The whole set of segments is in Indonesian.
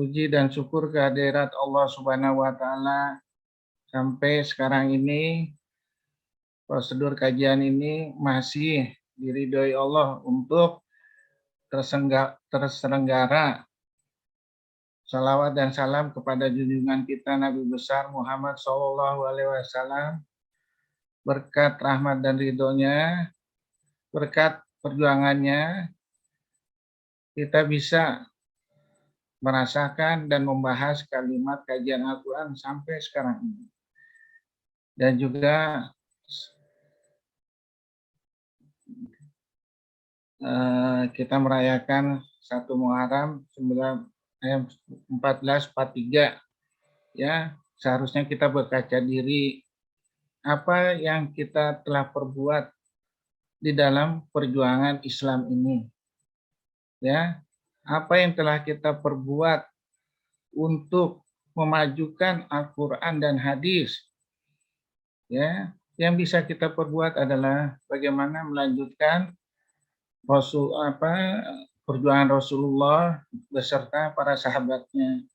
Puji dan syukur kehadirat Allah Subhanahu wa Ta'ala. Sampai sekarang ini, prosedur kajian ini masih diridhoi Allah untuk terselenggara. Salawat dan salam kepada junjungan kita Nabi besar Muhammad SAW. Berkat rahmat dan ridhonya, berkat perjuangannya, kita bisa merasakan dan membahas kalimat kajian Al-Quran sampai sekarang ini. Dan juga kita merayakan 1 Muharram 1443. Ya, seharusnya kita berkaca diri apa yang kita telah perbuat di dalam perjuangan Islam ini. Ya, apa yang telah kita perbuat untuk memajukan Al-Quran dan hadis. Ya, yang bisa kita perbuat adalah bagaimana melanjutkan perjuangan Rasulullah beserta para sahabatnya.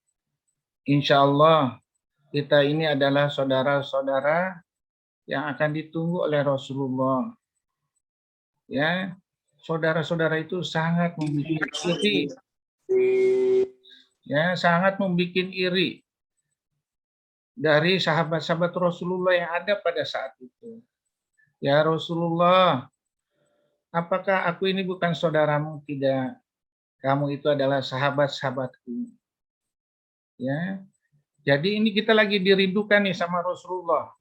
Insya Allah kita ini adalah saudara-saudara yang akan ditunggu oleh Rasulullah. Ya, saudara-saudara itu sangat membuat iri. Ya, sangat membuat iri dari sahabat-sahabat Rasulullah yang ada pada saat itu. Ya Rasulullah, apakah aku ini bukan saudaramu? Tidak. Kamu itu adalah sahabat-sahabatku. Ya. Jadi ini kita lagi dirindukan nih sama Rasulullah.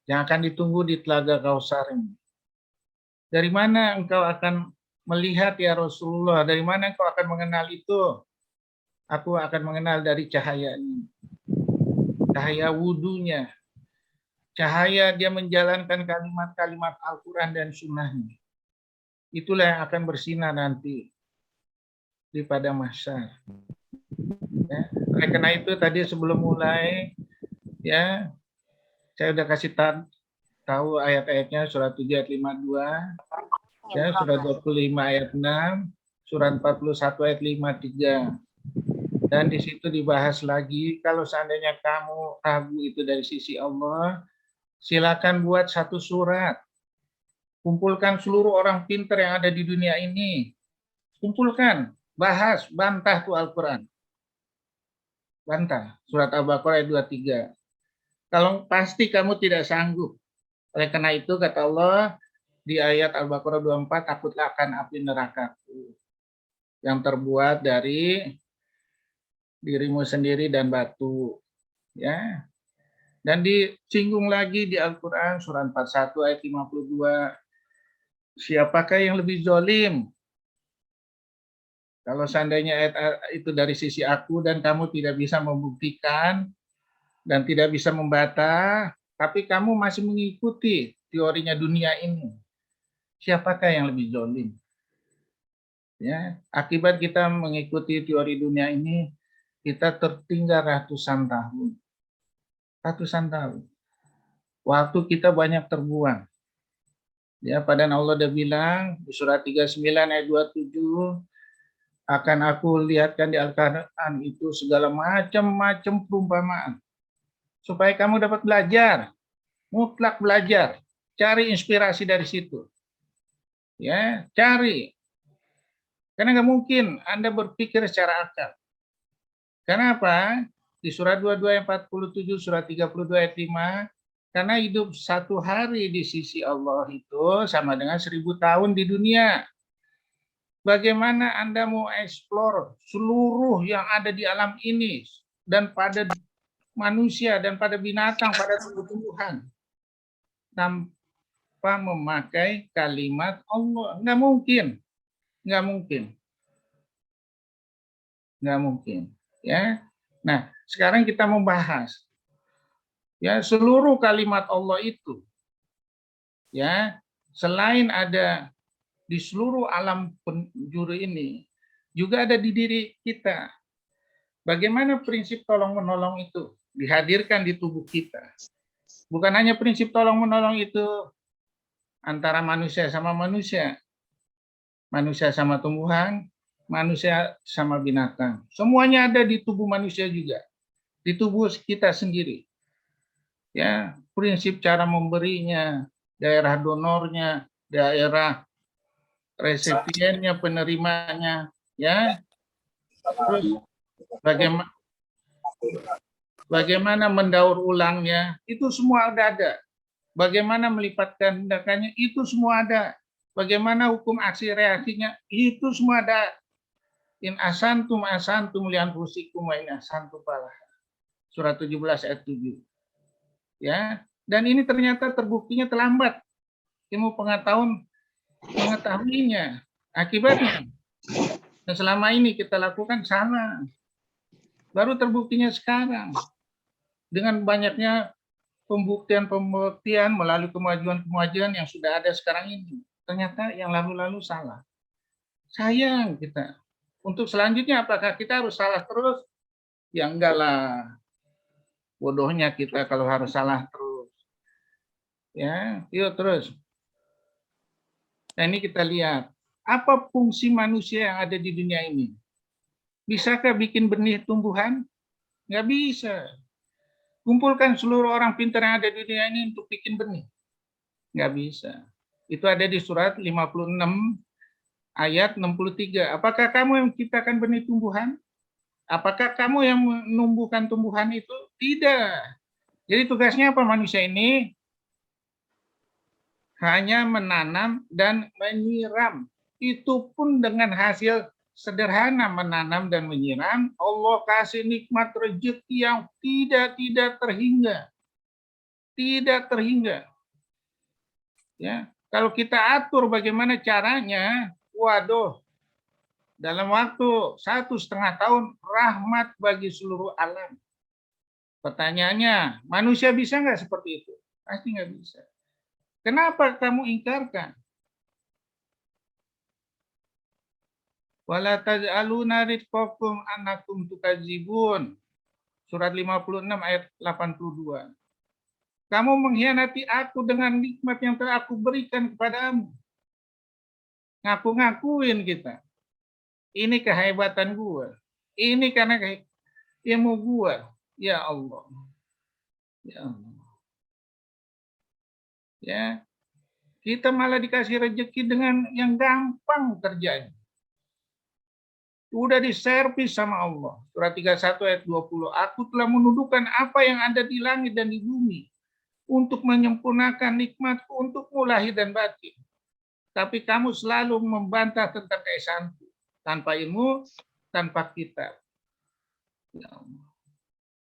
Yang akan ditunggu di Telaga Kausar ini. Dari mana engkau akan melihat ya Rasulullah? Dari mana engkau akan mengenal itu? Aku akan mengenal dari cahayanya. Cahaya wudunya. Cahaya dia menjalankan kalimat-kalimat Al-Quran dan Sunnahnya. Itulah yang akan bersinar nanti di pada mahsyar. Ya. Oleh karena itu tadi sebelum mulai, ya saya udah kasih tahu ayat-ayatnya surat 7 ayat 52, ya surat 25 ayat 6, surat 41 ayat 53. Dan di situ dibahas lagi kalau seandainya kamu ragu itu dari sisi Allah, silakan buat satu surat. Kumpulkan seluruh orang pintar yang ada di dunia ini. Kumpulkan, bahas, bantah tuh Al-Quran. Bantah, surat Al-Baqarah ayat 23. Kalau pasti kamu tidak sanggup. Oleh karena itu kata Allah di ayat Al-Baqarah 24, takutlah akan api nerakaku yang terbuat dari dirimu sendiri dan batu. Ya. Dan disinggung lagi di Al-Quran surat 41 ayat 52. Siapakah yang lebih zalim? Kalau seandainya ayat itu dari sisi aku dan kamu tidak bisa membuktikan dan tidak bisa membantah, tapi kamu masih mengikuti teorinya dunia ini. Siapakah yang lebih zalim? Ya, akibat kita mengikuti teori dunia ini, kita tertinggal ratusan tahun. Ratusan tahun. Waktu kita banyak terbuang. Ya, padahal Allah sudah bilang di surat 39 ayat 27, akan aku lihatkan di Al-Quran itu segala macam perumpamaan. Supaya kamu dapat belajar, mutlak belajar, cari inspirasi dari situ. Ya, cari. Karena nggak mungkin Anda berpikir secara akal. Kenapa? Di surat 22 ayat 47, surat 32 ayat 5, karena hidup satu hari di sisi Allah itu sama dengan 1000 tahun di dunia. Bagaimana Anda mau eksplor seluruh yang ada di alam ini dan pada manusia dan pada binatang, pada tumbuh-tumbuhan tanpa memakai kalimat Allah? Nggak mungkin. Nggak mungkin. Nggak mungkin. Ya. Nah, sekarang kita membahas ya seluruh kalimat Allah itu, ya selain ada di seluruh alam penjuru ini, juga ada di diri kita. Bagaimana prinsip tolong menolong itu dihadirkan di tubuh kita? Bukan hanya prinsip tolong menolong itu antara manusia sama manusia, manusia sama tumbuhan, manusia sama binatang. Semuanya ada di tubuh manusia juga, di tubuh kita sendiri. Ya, prinsip cara memberinya, daerah donornya, daerah resipiennya, penerimanya, ya. Terus bagaimana mendaur ulangnya, itu semua ada. Bagaimana melipat gandakannya, itu semua ada. Bagaimana hukum aksi reaksinya, itu semua ada. In asantum asantum lian fusikum wa in asantum falah. Surat 17 ayat 7. Ya, dan ini ternyata terbuktinya terlambat. Ilmu mengetahuinya. Akibatnya, yang selama ini kita lakukan salah. Baru terbuktinya sekarang. Dengan banyaknya pembuktian melalui kemajuan yang sudah ada sekarang ini. Ternyata yang lalu-lalu salah. Sayang kita. Untuk selanjutnya apakah kita harus salah terus? Ya enggak lah. Bodohnya kita kalau harus salah terus. Ya, yuk terus. Nah ini kita lihat. Apa fungsi manusia yang ada di dunia ini? Bisakah bikin benih tumbuhan? Nggak bisa. Kumpulkan seluruh orang pintar yang ada di dunia ini untuk bikin benih. Nggak bisa. Itu ada di surat 56 ayat 63. Apakah kamu yang menciptakan benih tumbuhan? Apakah kamu yang menumbuhkan tumbuhan itu? Tidak. Jadi tugasnya apa manusia ini? Hanya menanam dan menyiram. Itu pun dengan hasil sederhana, menanam dan menyiram. Allah kasih nikmat rezeki yang tidak terhingga. Tidak terhingga. Ya, kalau kita atur bagaimana caranya, waduh, dalam waktu 1,5 tahun rahmat bagi seluruh alam. Pertanyaannya, manusia bisa nggak seperti itu? Pasti nggak bisa. Kenapa kamu ingkarkan? Wala taj'aluna rizqakum annakum tukadzibun. Surat 56 ayat 82. Kamu mengkhianati aku dengan nikmat yang telah aku berikan kepadamu. Ngaku-ngakuin kita. Ini kehebatan gua. Ini karena ilmu gua. Ya Allah. Ya Allah. Ya. Kita malah dikasih rezeki dengan yang gampang terjadi. Udah diservis sama Allah. Surat 31 ayat 20. Aku telah menundukkan apa yang ada di langit dan di bumi untuk menyempurnakan nikmatku untukmu lahir dan batin. Tapi kamu selalu membantah tentang keesaanku. Tanpa ilmu, tanpa kitab. Ya Allah.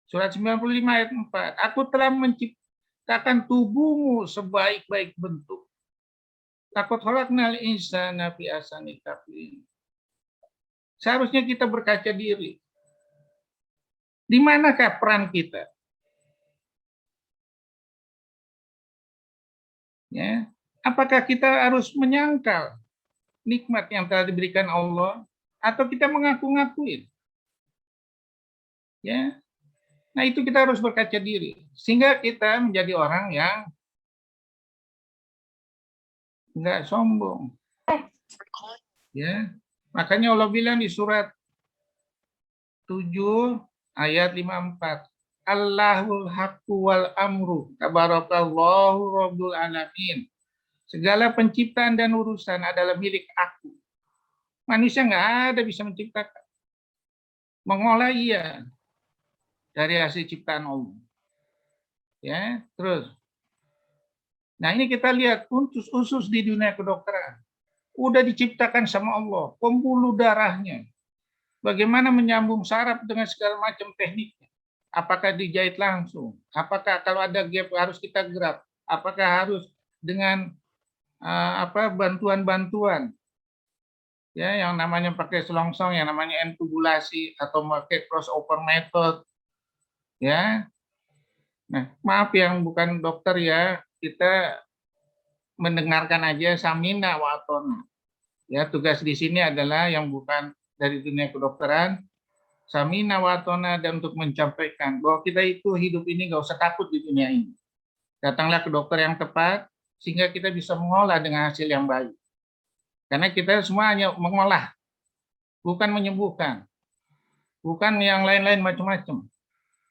Surat 95 ayat 4. Aku telah menciptakan tubuhmu sebaik-baik bentuk. Takut khalaqnal insana fi ahsani taqwim. Seharusnya kita berkaca diri. Di manakah peran kita? Ya, apakah kita harus menyangkal nikmat yang telah diberikan Allah atau kita mengaku-ngakuin? Ya. Nah, itu kita harus berkaca diri sehingga kita menjadi orang yang enggak sombong. Ya. Makanya Allah bilang di surat 7 ayat 54. Allahul haqqu wal amru. Tabarakallahu rabbul alamin. Segala penciptaan dan urusan adalah milik aku. Manusia nggak ada bisa menciptakan. Mengolah iya dari hasil ciptaan Allah. Ya, terus. Nah, ini kita lihat usus di dunia kedokteran. Udah diciptakan sama Allah, pembuluh darahnya. Bagaimana menyambung saraf dengan segala macam tekniknya. Apakah dijahit langsung? Apakah kalau ada gap harus kita gerak? Apakah harus dengan bantuan-bantuan? Ya, yang namanya pakai selongsong, yang namanya entubulasi atau pakai crossover method. Ya. Nah, maaf yang bukan dokter ya, kita mendengarkan aja samina wa atona. Ya, tugas di sini adalah yang bukan dari dunia kedokteran, samina wa atona, dan untuk menyampaikan bahwa kita itu hidup ini nggak usah takut di dunia ini. Datanglah ke dokter yang tepat sehingga kita bisa mengolah dengan hasil yang baik. Karena kita semua hanya mengolah. bukan menyembuhkan, bukan yang lain-lain macam-macam.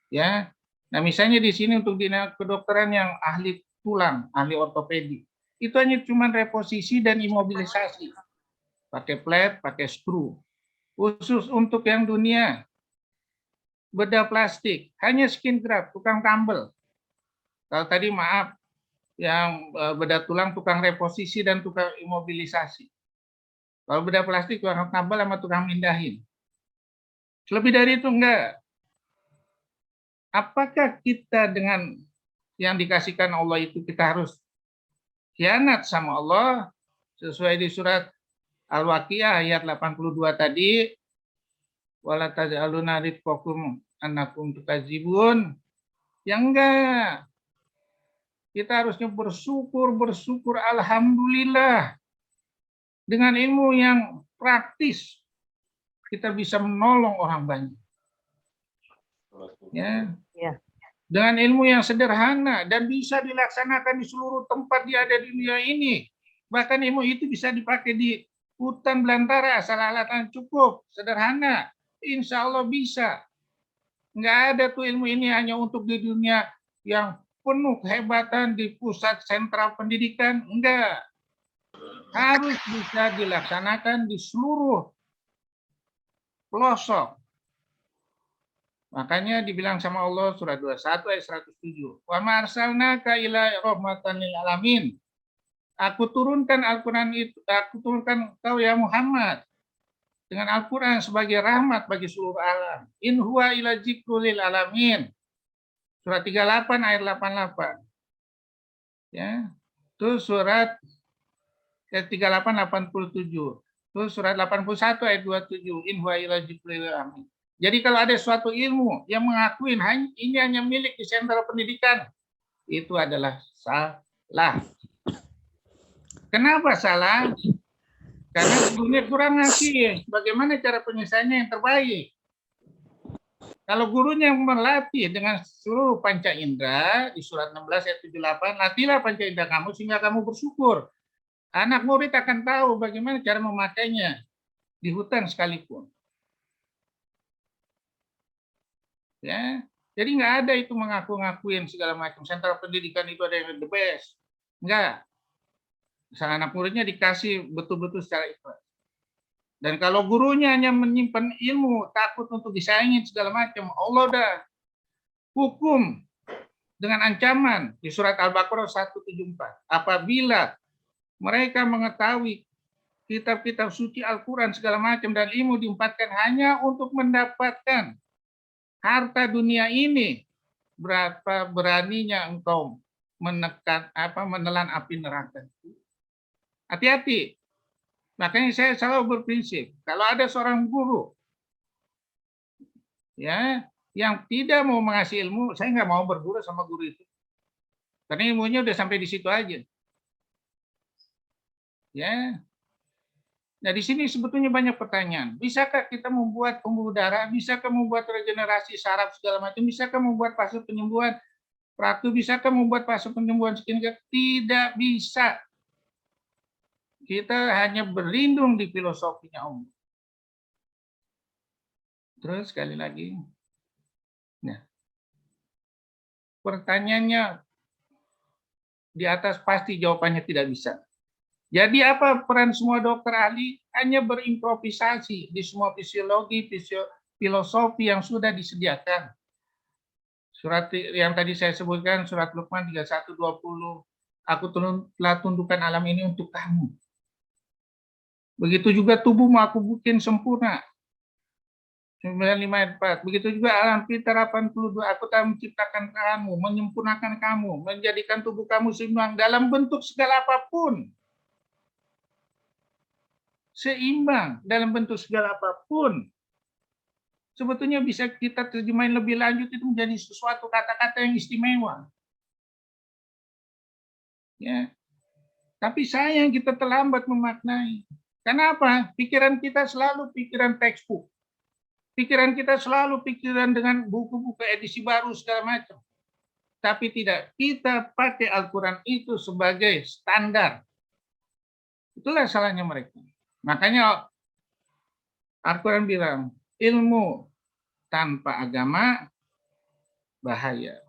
Ya, nah misalnya di sini untuk dinas kedokteran yang ahli tulang, ahli ortopedi, itu hanya cuma reposisi dan imobilisasi, pakai plate, pakai skru. Khusus untuk yang dunia bedah plastik, hanya skin graft, tukang tambel. Kalau tadi maaf, yang bedah tulang tukang reposisi dan tukang imobilisasi. Kalau bedah plastik tukang tambel sama tukang mindahin. Lebih dari itu enggak. Apakah kita dengan yang dikasihkan Allah itu kita harus khianat sama Allah sesuai di surat Al-Waqiah ayat 82 tadi, wala taj'aluna rizqakum annakum tukadzibun. Yang enggak. Kita harusnya bersyukur, alhamdulillah. Dengan ilmu yang praktis kita bisa menolong orang banyak. Ya. Dengan ilmu yang sederhana dan bisa dilaksanakan di seluruh tempat dia ada di dunia ini. Bahkan ilmu itu bisa dipakai di hutan belantara asal alatnya cukup, sederhana. Insya Allah bisa. Nggak ada tuh ilmu ini hanya untuk di dunia yang penuh kehebatan di pusat sentral pendidikan. Enggak. Harus bisa dilaksanakan di seluruh pelosok. Makanya dibilang sama Allah surat 21 ayat 107. Wa ma arsalnaka ila rahmatan lil alamin. Aku turunkan Al-Qur'an itu, aku turunkan kau ya Muhammad dengan Al-Qur'an sebagai rahmat bagi seluruh alam. In huwa ila dzikrul lil alamin. Surat 38 ayat 88. Ya. Itu surat 38 87. Itu surat 81 ayat 27. In huwa ila dzikrul lil alamin. Jadi kalau ada suatu ilmu yang mengakui ini hanya milik di sentral pendidikan, itu adalah salah. Kenapa salah? Karena gurunya kurang ngasih bagaimana cara penyelesaiannya yang terbaik. Kalau gurunya melatih dengan seluruh panca indera di surat 16 ayat 78, latihlah panca indera kamu sehingga kamu bersyukur. Anak murid akan tahu bagaimana cara memakainya di hutan sekalipun. Ya, jadi nggak ada itu ngakuin segala macam. Sentral pendidikan itu ada yang the best. Nggak. Misalnya anak muridnya dikasih betul-betul secara ikhlas. Dan kalau gurunya hanya menyimpan ilmu, takut untuk disayangin segala macam, Allah udah hukum dengan ancaman di surat Al-Baqarah 174. Apabila mereka mengetahui kitab-kitab suci Al-Quran segala macam dan ilmu diempatkan hanya untuk mendapatkan harta dunia ini, berapa beraninya engkau menelan api neraka. Hati-hati. Makanya saya selalu berprinsip, kalau ada seorang guru ya yang tidak mau mengasih ilmu, saya nggak mau berguru sama guru itu. Karena ilmunya udah sampai di situ aja. Ya. Nah, di sini sebetulnya banyak pertanyaan. Bisakah kita membuat pembuluh darah? Bisakah membuat regenerasi saraf segala macam? Bisakah membuat fase penyembuhan praktik? Bisakah membuat fase penyembuhan skincare? Tidak bisa. Kita hanya berlindung di filosofinya Allah. Terus sekali lagi. Nah, pertanyaannya di atas pasti jawabannya tidak bisa. Jadi apa peran semua dokter ahli? Hanya berimprovisasi di semua fisiologi, filosofi yang sudah disediakan. Surat yang tadi saya sebutkan, surat Luqman 31:20. Aku telah tundukkan alam ini untuk kamu. Begitu juga tubuhmu aku bikin sempurna. 95:4. Begitu juga alam pintar 82. Aku telah menciptakan kamu, menyempurnakan kamu, menjadikan tubuh kamu seimbang dalam bentuk segala apapun. Seimbang dalam bentuk segala apapun. Sebetulnya bisa kita terjemahin lebih lanjut itu menjadi sesuatu kata-kata yang istimewa. Ya. Tapi sayang kita terlambat memaknai. Kenapa? Pikiran kita selalu pikiran textbook. Pikiran kita selalu pikiran dengan buku-buku edisi baru segala macam. Tapi tidak, kita pakai Al-Quran itu sebagai standar. Itulah salahnya mereka. Makanya Al-Quran bilang, ilmu tanpa agama bahaya.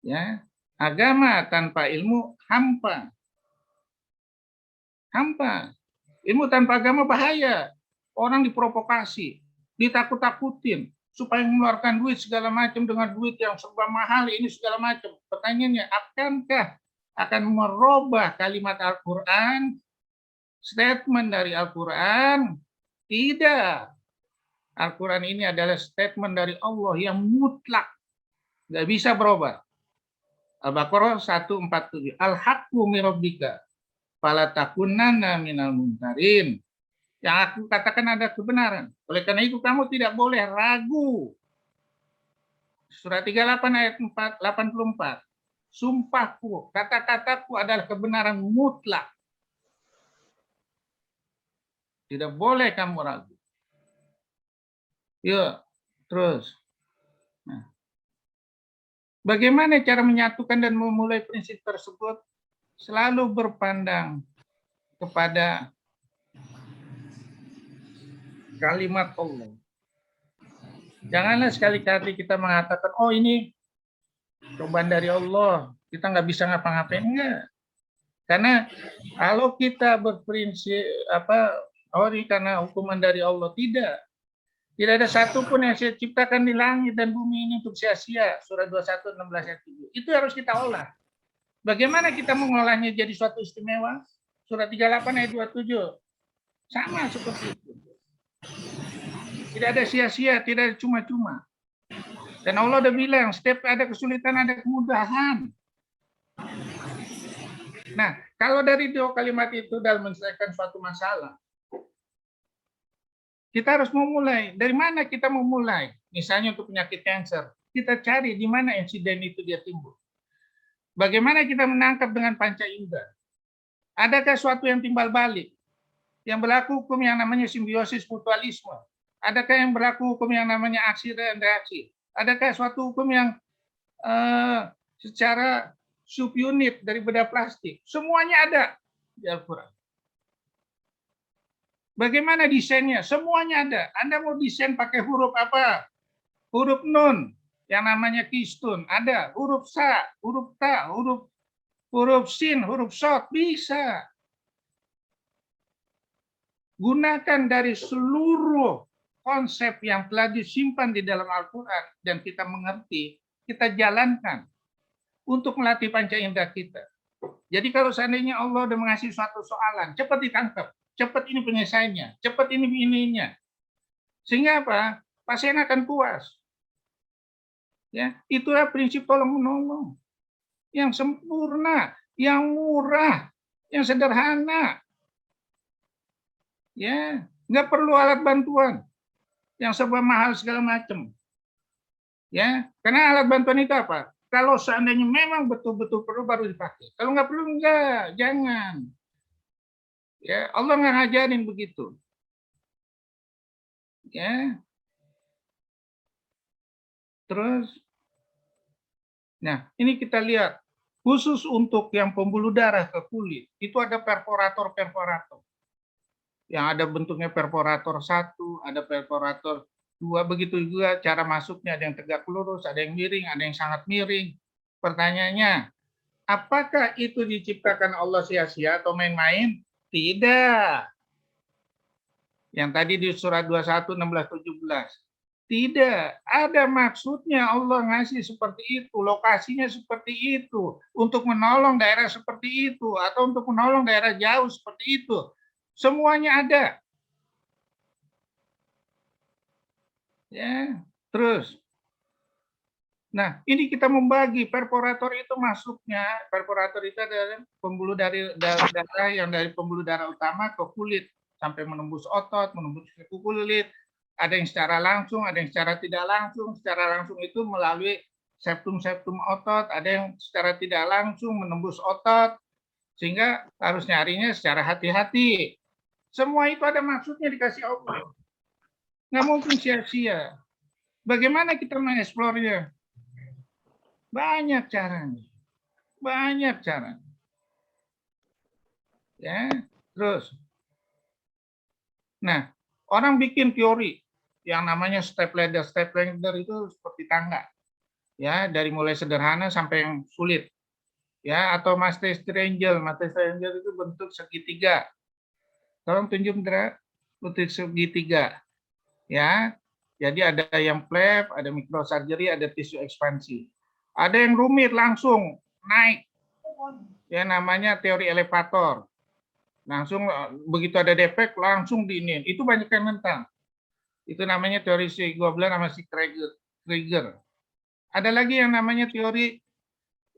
Ya, agama tanpa ilmu hampa. Hampa. Ilmu tanpa agama bahaya. Orang diprovokasi, ditakut-takutin, supaya mengeluarkan duit segala macam dengan duit yang serba mahal ini segala macam. Pertanyaannya, akankah akan merubah kalimat Al-Quran, statement dari Al-Quran? Tidak. Al-Quran ini adalah statement dari Allah yang mutlak. Nggak bisa berubah. Al-Baqarah 147. Al-haqqu min rabbika fala takunanna minal mumtarin. Yang aku katakan ada kebenaran. Oleh karena itu kamu tidak boleh ragu. Surat 38 ayat 84. Sumpahku, kata-kataku adalah kebenaran mutlak. Tidak boleh kamu ragu. Yuk, terus. Nah, bagaimana cara menyatukan dan memulai prinsip tersebut? Selalu berpandang kepada kalimat Allah. Janganlah sekali-kali kita mengatakan, oh ini cobaan dari Allah, kita nggak bisa ngapa-ngapain. Enggak. Karena kalau kita berprinsip, oh ini karena hukuman dari Allah, tidak. Tidak ada satupun yang saya ciptakan di langit dan bumi ini untuk sia-sia. Surah 21, 16, ayat 7. Itu harus kita olah. Bagaimana kita mengolahnya jadi suatu istimewa? Surah 38 ayat 27. Sama seperti itu. Tidak ada sia-sia, tidak ada cuma-cuma. Dan Allah udah bilang, setiap ada kesulitan, ada kemudahan. Nah, kalau dari dua kalimat itu dalam menyelesaikan suatu masalah, kita harus memulai. Dari mana kita memulai? Misalnya untuk penyakit kanker, kita cari di mana insiden itu dia timbul. Bagaimana kita menangkap dengan panca indera? Adakah suatu yang timbal balik? Yang berlaku hukum yang namanya simbiosis mutualisme? Adakah yang berlaku hukum yang namanya aksi dan reaksi? Adakah suatu hukum yang secara subunit dari benda plastik? Semuanya ada di Al-Quran. Bagaimana desainnya? Semuanya ada. Anda mau desain pakai huruf apa? Huruf nun, yang namanya kistun, ada. Huruf sa, huruf ta, huruf sin, huruf sod, bisa. Gunakan dari seluruh konsep yang telah disimpan di dalam Al-Quran dan kita mengerti, kita jalankan untuk melatih panca indera kita. Jadi kalau seandainya Allah sudah mengasih suatu soalan, cepat ditangkap, cepat ini penyelesaiannya, cepat ini ininya. Sehingga apa? Pasien akan puas. Ya, itulah prinsip tolong menolong. Yang sempurna, yang murah, yang sederhana. Ya, nggak perlu alat bantuan yang serba mahal segala macam. Ya, karena alat bantuan itu apa? Kalau seandainya memang betul-betul perlu baru dipakai. Kalau nggak perlu enggak, jangan. Ya, Allah nggak ngajarin begitu. Ya. Terus, nah ini kita lihat khusus untuk yang pembuluh darah ke kulit itu ada perforator. Yang ada bentuknya perforator 1, ada perforator 2, begitu juga cara masuknya, ada yang tegak lurus, ada yang miring, ada yang sangat miring. Pertanyaannya, apakah itu diciptakan Allah sia-sia atau main-main? Tidak. Yang tadi di surat 21, 16, 17. Tidak, ada maksudnya Allah ngasih seperti itu, lokasinya seperti itu, untuk menolong daerah seperti itu, atau untuk menolong daerah jauh seperti itu. Semuanya ada. Ya, terus. Nah, ini kita membagi perforator itu masuknya, perforator itu adalah pembuluh dari darah yang dari pembuluh darah utama ke kulit sampai menembus otot, menembus ke kulit. Ada yang secara langsung, ada yang secara tidak langsung. Secara langsung itu melalui septum-septum otot, ada yang secara tidak langsung menembus otot, sehingga harus nyarinya secara hati-hati. Semua itu ada maksudnya dikasih Allah. Nggak mungkin sia-sia. Bagaimana kita mengeksplornya? Banyak caranya. Banyak caranya. Ya, terus. Nah, Orang bikin teori yang namanya step ladder. Step ladder itu seperti tangga, ya, dari mulai sederhana sampai yang sulit, ya. Atau Maastricht Triangle. Maastricht Triangle itu bentuk segitiga. Tolong tunjuk, Indra, bentuk segitiga, ya. Jadi ada yang flap, ada microsurgery, ada tisu ekspansi. Ada yang rumit langsung naik, ya, namanya teori elevator. Langsung begitu ada defek langsung diinin. Itu banyak yang nentang. Itu namanya teori si Gobler sama si Krieger. Ada lagi yang namanya teori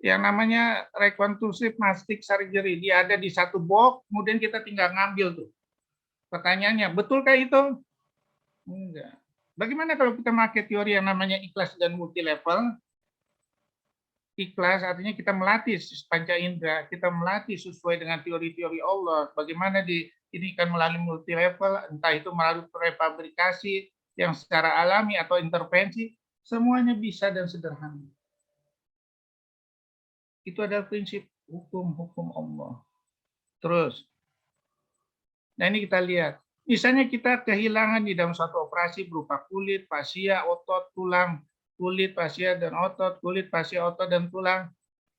yang namanya reconstructive plastic surgery. Dia ada di satu box, kemudian kita tinggal ngambil tuh. Pertanyaannya, betulkah itu? Enggak. Bagaimana kalau kita pakai teori yang namanya ikhlas dan multi level? Ikhlas artinya kita melatih panca indera, kita melatih sesuai dengan teori-teori Allah. Bagaimana ini kan melalui multi level, entah itu melalui prefabrikasi yang secara alami atau intervensi, semuanya bisa dan sederhana. Itu adalah prinsip hukum-hukum Allah. Terus, nah ini kita lihat. Misalnya kita kehilangan di dalam suatu operasi berupa kulit, fascia, otot, tulang, kulit, fascia, dan otot, kulit, fascia, otot, dan tulang.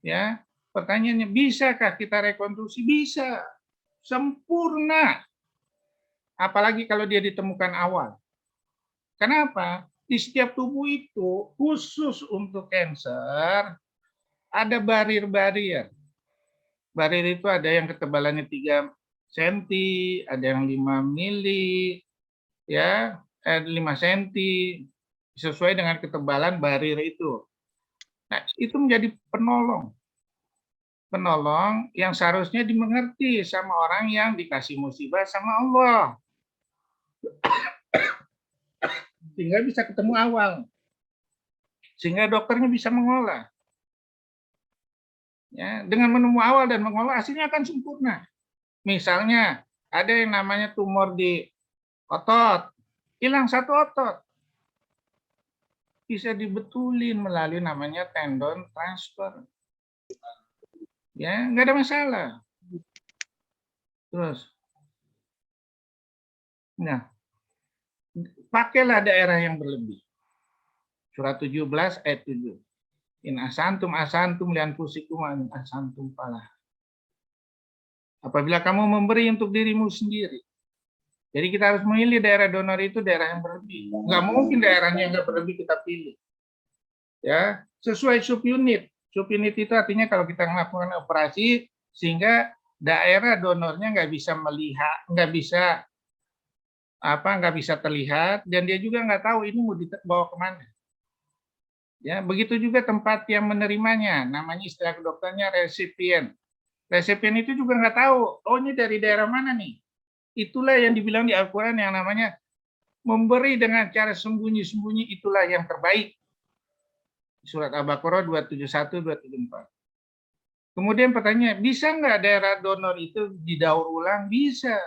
Ya, pertanyaannya, bisakah kita rekonstruksi? Bisa, sempurna. Apalagi kalau dia ditemukan awal. Kenapa? Di setiap tubuh itu, khusus untuk kanker, ada barir-barir. Barir itu ada yang ketebalannya 3 cm, ada yang 5 mili, ya, 5 cm, sesuai dengan ketebalan barir itu. Nah, itu menjadi penolong. Penolong yang seharusnya dimengerti sama orang yang dikasih musibah sama Allah. Sehingga bisa ketemu awal. Sehingga dokternya bisa mengolah. Ya, dengan menemu awal dan mengolah hasilnya akan sempurna. Misalnya ada yang namanya tumor di otot, hilang satu otot, bisa dibetulin melalui namanya tendon transfer. Ya, nggak ada masalah. Terus, nah, pakailah daerah yang berlebih. Surat 17 ayat 7. In asantum asantum lian fusikum an asantum pala. Apabila kamu memberi untuk dirimu sendiri. Jadi kita harus memilih daerah donor itu daerah yang berlebih. Nggak mungkin daerahnya yang nggak berlebih kita pilih. Ya, sesuai subunit. Subunit itu artinya kalau kita melakukan operasi sehingga daerah donornya nggak bisa melihat, nggak bisa terlihat, dan dia juga nggak tahu ini mau dibawa kemana. Ya, begitu juga tempat yang menerimanya, namanya istilah kedokterannya resipien. Resipien itu juga nggak tahu, oh ini dari daerah mana nih. Itulah yang dibilang di Al-Quran yang namanya memberi dengan cara sembunyi-sembunyi, itulah yang terbaik. Surat Al-Baqarah 271, 274. Kemudian pertanyaan, bisa nggak daerah donor itu didaur ulang? Bisa.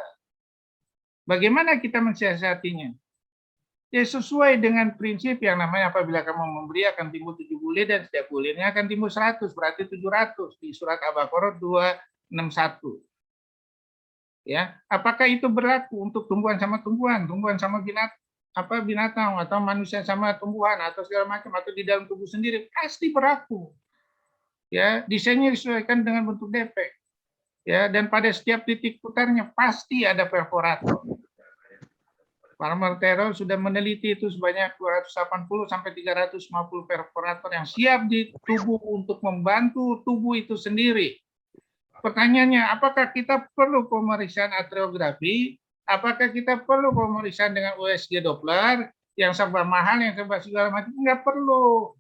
Bagaimana kita mensiasatinya? Ya sesuai dengan prinsip yang namanya apabila kamu memberi akan timbul 7 bulir dan setiap bulirnya akan timbul 100, berarti 700 di surat Al-Baqarah 261. Ya, apakah itu berlaku untuk tumbuhan sama binatang atau manusia sama tumbuhan atau segala macam atau di dalam tubuh sendiri? Pasti berlaku. Ya, desainnya disesuaikan dengan bentuk defek. Ya, dan pada setiap titik putarnya pasti ada perforator. Farmer Terrell sudah meneliti itu sebanyak 280 sampai 350 perforator yang siap di tubuh untuk membantu tubuh itu sendiri. Pertanyaannya, apakah kita perlu pemeriksaan arteriografi? Apakah kita perlu pemeriksaan dengan USG Doppler yang serba mahal, yang serba segala macam? Enggak perlu.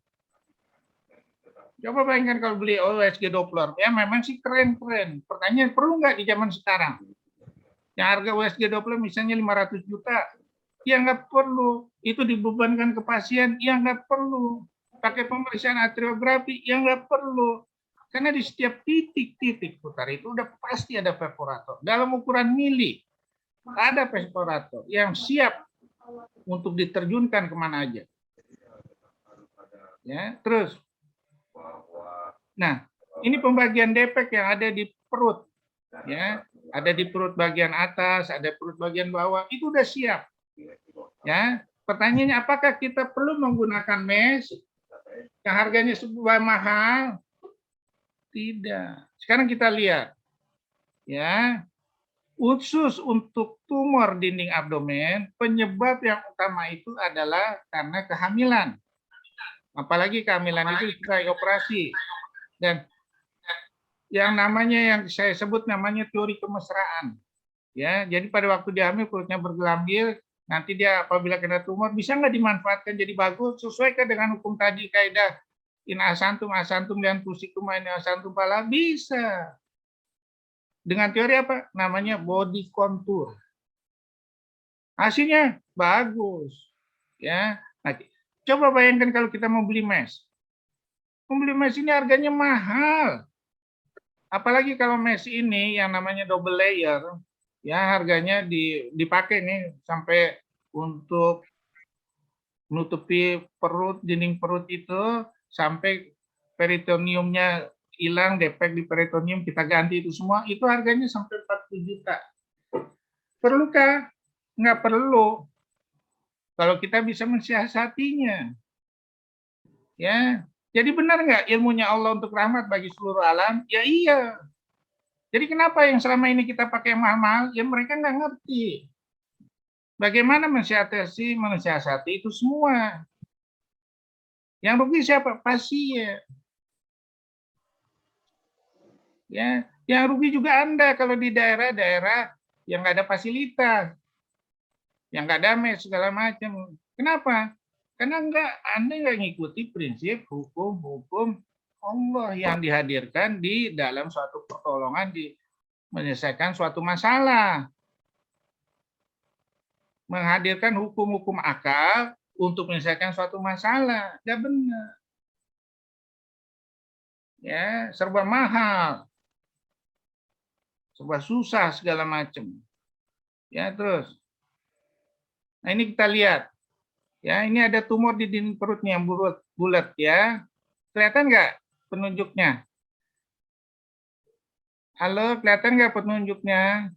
Coba bayangkan kalau beli USG Doppler, ya memang sih keren-keren. Pertanyaan, perlu nggak di zaman sekarang? Yang harga USG Doppler misalnya 500 juta, ya nggak perlu. Itu dibebankan ke pasien, ya nggak perlu. Pakai pemeriksaan arteriografi, ya nggak perlu. Karena di setiap titik-titik putar itu udah pasti ada perforator. Dalam ukuran mili, ada perforator yang siap untuk diterjunkan kemana aja. Ya, terus. Nah, ini pembagian defek yang ada di perut. Ya, ada di perut bagian atas, ada perut bagian bawah, itu udah siap. Ya, pertanyaannya apakah kita perlu menggunakan mesh yang harganya sebuah mahal? Tidak. Sekarang kita lihat, ya, khusus untuk tumor dinding abdomen, penyebab yang utama itu adalah karena kehamilan. Apalagi kehamilan itu sesuai operasi. Dan yang namanya yang saya sebut namanya teori kemesraan. Ya, jadi pada waktu dia hamil perutnya bergelambir, nanti dia apabila kena tumor bisa nggak dimanfaatkan jadi bagus sesuaikan dengan hukum tadi kaidah in asantum dan pusikum in asantum pala bisa. Dengan teori apa? Namanya body contour. Hasilnya bagus. Ya. Nah, coba bayangkan kalau kita mau beli mesh. Membeli mesh ini harganya mahal. Apalagi kalau mesh ini yang namanya double layer, ya harganya dipakai nih sampai untuk menutupi perut, dinding perut itu sampai peritoneumnya hilang, defek di peritoneum kita ganti itu semua, itu harganya sampai 40 juta. Perlukah? Nggak perlu. Kalau kita bisa mensiasatinya. Ya, jadi benar nggak ilmunya Allah untuk rahmat bagi seluruh alam? Ya iya. Jadi kenapa yang selama ini kita pakai mahal-mahal? Ya mereka nggak ngerti. Bagaimana mensiasati itu semua. Yang rugi siapa? Pasien. Ya, yang rugi juga Anda kalau di daerah-daerah yang nggak ada fasilitas, yang nggak damai segala macam. Kenapa? Karena Anda nggak ngikuti prinsip hukum-hukum Allah yang dihadirkan di dalam suatu pertolongan di menyelesaikan suatu masalah. Menghadirkan hukum-hukum akal untuk menyelesaikan suatu masalah. Nggak benar. Ya, serba mahal. Serba susah segala macam. Ya, terus. Nah, ini kita lihat. Ya, ini ada tumor di dinding perutnya yang bulat ya. Kelihatan nggak penunjuknya? Halo, kelihatan nggak penunjuknya?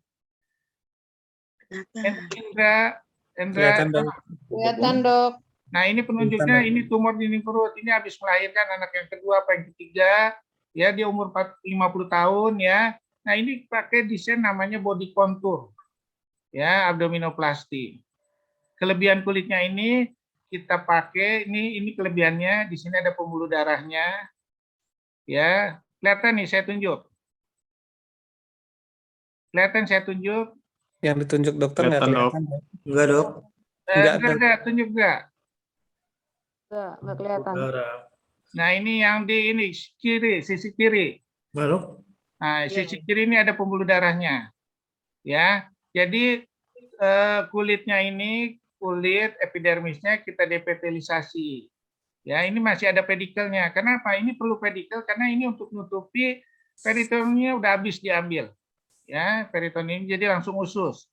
Indra, Kelihatan dok. Kelihatan, Dok. Nah, ini penunjuknya, ini tumor dinding perut. Ini habis melahirkan anak yang kedua apa yang ketiga. Ya, dia umur 50 tahun ya. Nah, ini pakai desain namanya body contour. Ya, abdominoplasti. Kelebihan kulitnya ini kita pakai, ini kelebihannya, di sini ada pembuluh darahnya. Ya, kelihatan nih saya tunjuk. Kelihatan saya tunjuk? Yang ditunjuk dokter nggak kelihatan? Dok. Enggak, Dok. Enggak, tunjuk enggak? Enggak kelihatan. Nah, ini yang di ini kiri, sisi kiri. Baru? Nah, sisi kiri ini ada pembuluh darahnya. Ya. Jadi kulitnya ini, kulit epidermisnya kita depitelisasi. Ya, ini masih ada pedikelnya. Kenapa? Ini perlu pedikel karena ini untuk menutupi peritoneumnya udah habis diambil. Ya, peritoneum jadi langsung usus.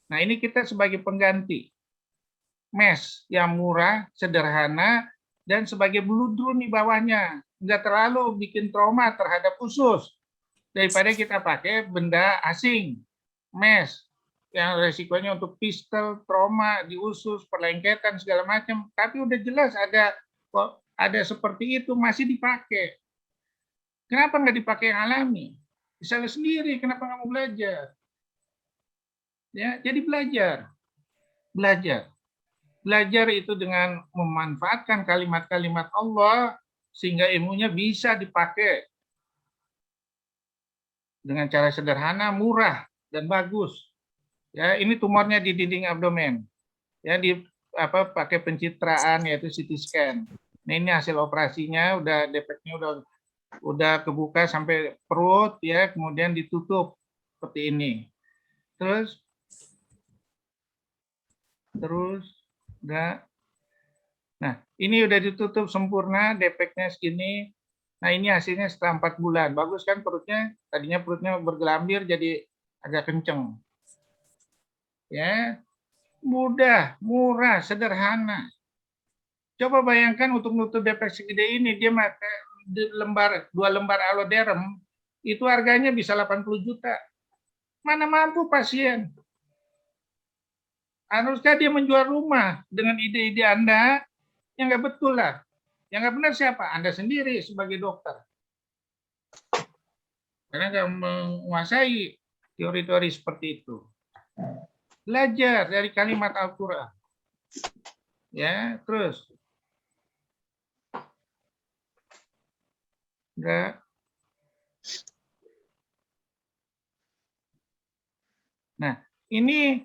Nah, ini kita sebagai pengganti mesh yang murah, sederhana, dan sebagai bludrun di bawahnya. Nggak terlalu bikin trauma terhadap usus. Daripada kita pakai benda asing, mesh, yang resikonya untuk pistol, trauma di usus, perlengketan, segala macam. Tapi udah jelas ada seperti itu masih dipakai. Kenapa nggak dipakai yang alami? Bisa sendiri, kenapa nggak mau belajar? Ya, jadi belajar. Belajar itu dengan memanfaatkan kalimat-kalimat Allah sehingga ilmunya bisa dipakai dengan cara sederhana, murah, dan bagus. Ya, ini tumornya di dinding abdomen. Ya, pakai pencitraan yaitu CT scan. Nah, ini hasil operasinya, udah defeknya udah kebuka sampai perut ya, kemudian ditutup seperti ini. Terus enggak. Nah, ini udah ditutup sempurna, defeknya segini. Nah, ini hasilnya setelah 4 bulan. Bagus kan perutnya? Tadinya perutnya bergelambir jadi agak kenceng. Ya, mudah, murah, sederhana. Coba bayangkan untuk nutup defek segede ini, dia pakai 2 lembar aloderm, itu harganya bisa 80 juta. Mana mampu pasien? Haruskah dia menjual rumah dengan ide-ide Anda yang nggak betul lah. Yang nggak benar siapa? Anda sendiri sebagai dokter. Karena nggak menguasai teori-teori seperti itu. Belajar dari kalimat Al-Quran. Ya, terus. Enggak. Nah, ini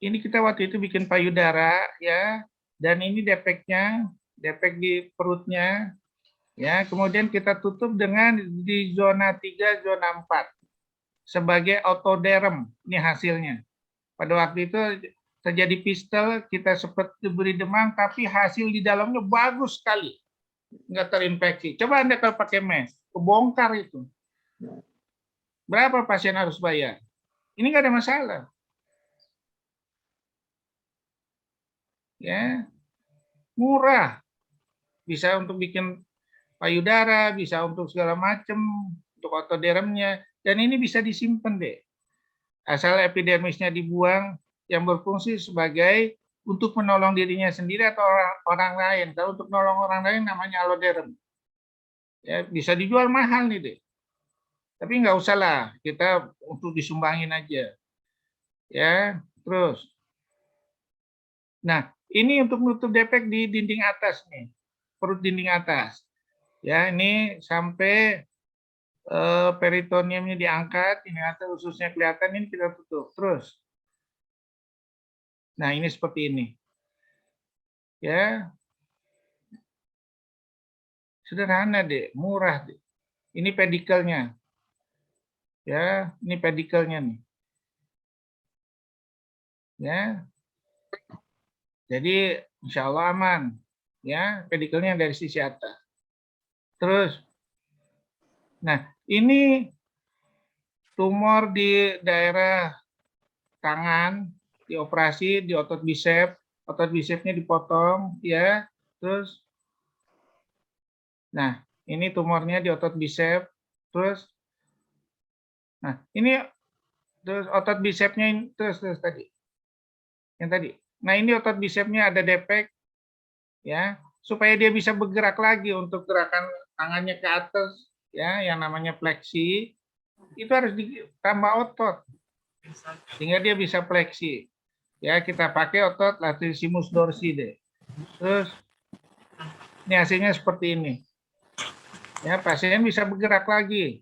kita waktu itu bikin payudara, ya, dan ini defeknya, defek di perutnya, ya. Kemudian kita tutup dengan di zona 3, zona 4 sebagai autoderm. Ini hasilnya. Pada waktu itu terjadi pistel, kita seperti beri demam, tapi hasil di dalamnya bagus sekali, nggak terinfeksi. Coba Anda kalau pakai mes, kebongkar itu. Berapa pasien harus bayar? Ini nggak ada masalah. Ya, murah. Bisa untuk bikin payudara, bisa untuk segala macam, untuk autodermnya, dan ini bisa disimpan deh. Asal epidermisnya dibuang, yang berfungsi sebagai untuk menolong dirinya sendiri atau orang lain. Kalau untuk menolong orang lain namanya alloderm. Ya, bisa dijual mahal nih deh. Tapi nggak usah lah, kita untuk disumbangin aja. Ya, terus. Nah, ini untuk menutup defek di dinding atas nih, perut dinding atas. Ya, ini sampai peritoneumnya diangkat, ini atas ususnya kelihatan, ini kita tutup. Terus. Nah, ini seperti ini. Ya. Sederhana deh, murah deh. Ini pedikelnya. Ya, ini pedikelnya nih. Ya. Jadi insya Allah aman. Ya, pedikelnya dari sisi atas. Terus, nah ini tumor di daerah tangan, dioperasi di otot bisepnya dipotong, ya. Terus, nah ini tumornya di otot bisep. Terus, nah ini terus otot bisepnya terus tadi, yang tadi. Nah ini otot bisepnya ada defek, ya, supaya dia bisa bergerak lagi untuk gerakan tangannya ke atas, ya, yang namanya fleksi, itu harus ditambah otot sehingga dia bisa fleksi. Ya, kita pakai otot latissimus dorsi deh. Terus ini hasilnya seperti ini. Ya, pasien bisa bergerak lagi.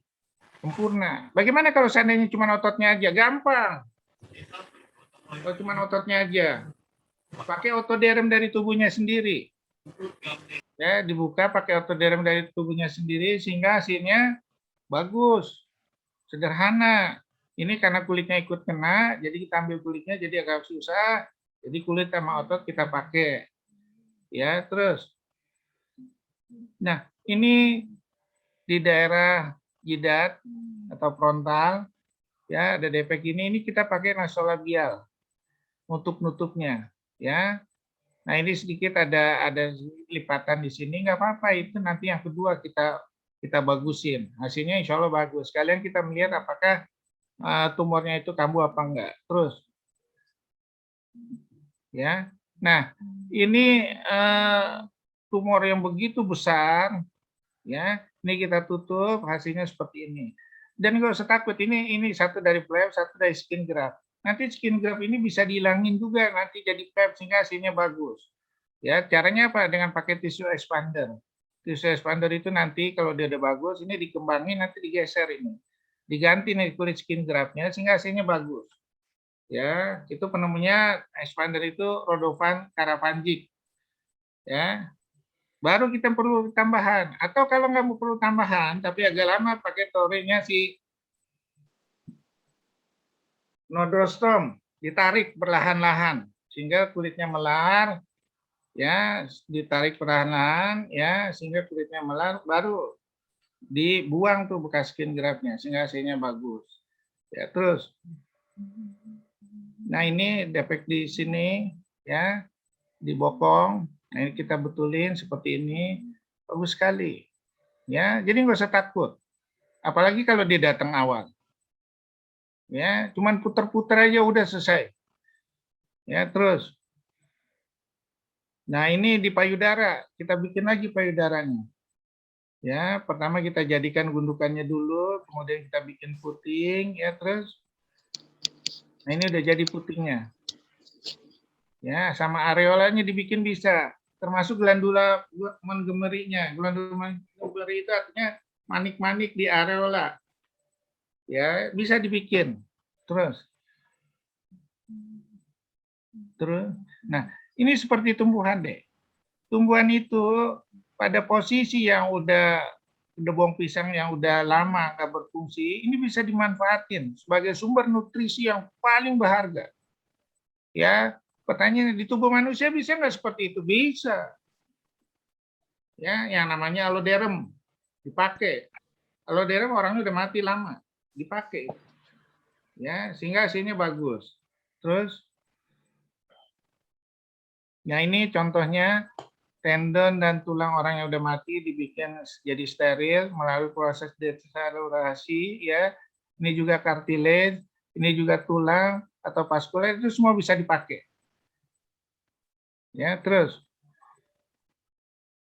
Sempurna. Bagaimana kalau seandainya cuma ototnya aja? Gampang. Kalau cuma ototnya aja. Pakai autoderm dari tubuhnya sendiri. Ya, dibuka pakai autoderm dari tubuhnya sendiri sehingga hasilnya bagus. Sederhana. Ini karena kulitnya ikut kena, jadi kita ambil kulitnya jadi agak susah. Jadi kulit sama otot kita pakai. Ya, terus. Nah, ini di daerah jidat atau frontal, ya ada defek ini kita pakai nasolabial untuk nutupnya, ya. Nah ini sedikit ada lipatan di sini, nggak apa-apa, itu nanti yang kedua kita bagusin, hasilnya insya Allah bagus. Sekalian kita melihat apakah tumornya itu kambuh apa enggak. Terus, ya. Nah ini tumor yang begitu besar, ya. Ini kita tutup, hasilnya seperti ini. Dan nggak usah takut, ini satu dari flap, satu dari skin graft. Nanti skin graft ini bisa dihilangin juga, nanti jadi flap sehingga hasilnya bagus. Ya, caranya apa? Dengan pakai tisu expander. Tisu expander itu nanti kalau dia udah bagus, ini dikembangin, nanti digeser ini. Diganti nih kulit skin graftnya sehingga hasilnya bagus. Ya, itu penemunya expander itu Rodovan Karavanjic. Ya, baru kita perlu tambahan. Atau kalau nggak mau perlu tambahan, tapi agak lama pakai teorinya si Nordstrom, ditarik perlahan-lahan sehingga kulitnya melar, ya, ditarik perlahan-lahan, ya, sehingga kulitnya melar, baru dibuang tuh bekas skin graftnya sehingga hasilnya bagus. Ya, terus. Nah ini defek di sini, ya, di bokong. Nah ini kita betulin seperti ini, bagus sekali. Ya, jadi nggak usah takut. Apalagi kalau dia datang awal. Ya, cuman putar-putar aja udah selesai. Ya, terus. Nah, ini di payudara, kita bikin lagi payudaranya. Ya, pertama kita jadikan gundukannya dulu, kemudian kita bikin puting, ya terus. Nah, ini udah jadi putingnya. Ya, sama areolanya dibikin bisa, termasuk glandula Montgomery-nya. Glandula Montgomery itu artinya manik-manik di areola. Ya, bisa dibikin. Terus. Nah, ini seperti tumbuhan deh. Tumbuhan itu pada posisi yang udah buah pisang yang udah lama nggak berfungsi, ini bisa dimanfaatin sebagai sumber nutrisi yang paling berharga. Ya, pertanyaan di tubuh manusia bisa nggak seperti itu? Bisa. Ya, yang namanya aloderem dipakai. Aloderem orangnya udah mati lama, dipakai. Ya, sehingga hasilnya bagus. Terus, nah ini contohnya tendon dan tulang orang yang udah mati dibikin jadi steril melalui proses deselurasi, ya. Ini juga kartilage, ini juga tulang atau vaskuler, itu semua bisa dipakai. Ya, terus.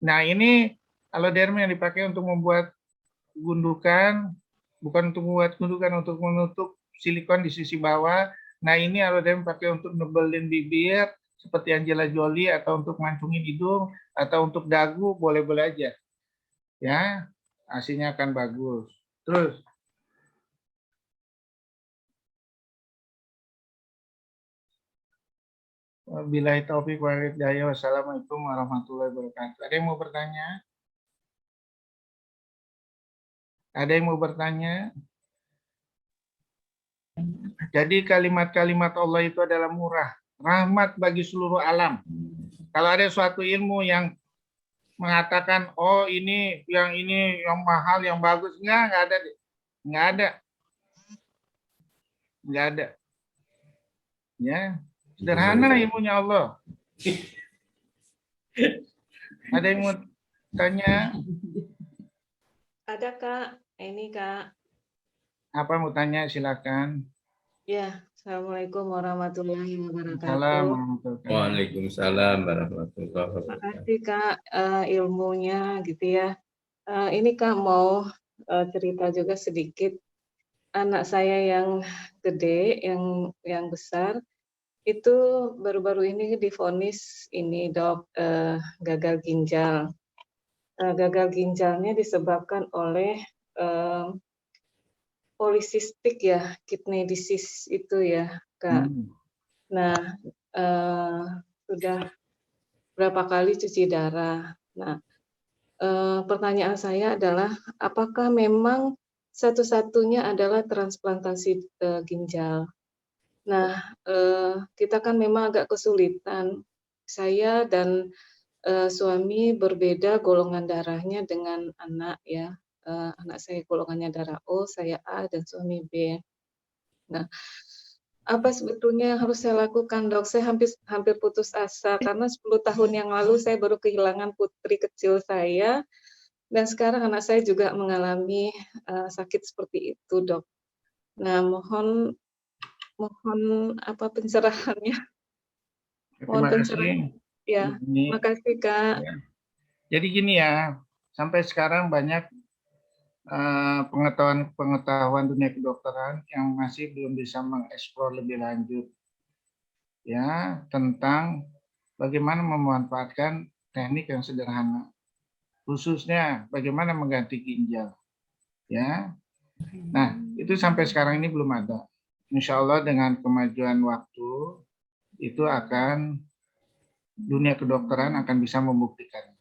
Nah, ini aloderm yang dipakai untuk membuat gundukan, bukan untuk membuat gundukan, untuk menutup silikon di sisi bawah. Nah, ini aloderm pakai untuk nebelin bibir seperti Angela Jolie, atau untuk mancungin hidung, atau untuk dagu, boleh-boleh aja. Ya, hasilnya akan bagus. Terus, wabillahi taufiq wal hidayah. Wassalamualaikum warahmatullahi wabarakatuh. Ada yang mau bertanya? Ada yang mau bertanya? Jadi kalimat-kalimat Allah itu adalah murah, rahmat bagi seluruh alam. Kalau ada suatu ilmu yang mengatakan, oh ini yang mahal, yang bagus, nggak ada, nggak ada, nggak ada. Ya, sederhana ilmunya Allah. Ada yang mau tanya? Ada Kak, ini Kak. Apa mau tanya? Silakan. Ya, Assalamualaikum warahmatullahi wabarakatuh. Assalamualaikum. Waalaikumsalam warahmatullahi wabarakatuh. Makasih Kak ilmunya gitu ya. Ini Kak mau cerita juga sedikit. Anak saya yang gede, yang besar, itu baru-baru ini divonis ini dok gagal ginjal. Gagal ginjalnya disebabkan oleh polycystic ya, kidney disease itu ya, Kak. Nah, sudah berapa kali cuci darah. Nah, pertanyaan saya adalah, apakah memang satu-satunya adalah transplantasi ginjal? Nah, kita kan memang agak kesulitan. Saya dan suami berbeda golongan darahnya dengan anak ya. Anak saya golongannya darah O, saya A, dan suami B. Nah, apa sebetulnya yang harus saya lakukan, Dok? Saya hampir putus asa karena 10 tahun yang lalu saya baru kehilangan putri kecil saya, dan sekarang anak saya juga mengalami sakit seperti itu, Dok. Nah, mohon apa pencerahannya. Mohon Terima pencerahan. kasih. Ya, Ini, makasih Kak. ya. Jadi gini ya, sampai sekarang banyak pengetahuan dunia kedokteran yang masih belum bisa mengeksplor lebih lanjut ya tentang bagaimana memanfaatkan teknik yang sederhana, khususnya bagaimana mengganti ginjal ya. Nah, itu sampai sekarang ini belum ada. Insya Allah dengan kemajuan waktu itu akan dunia kedokteran akan bisa membuktikan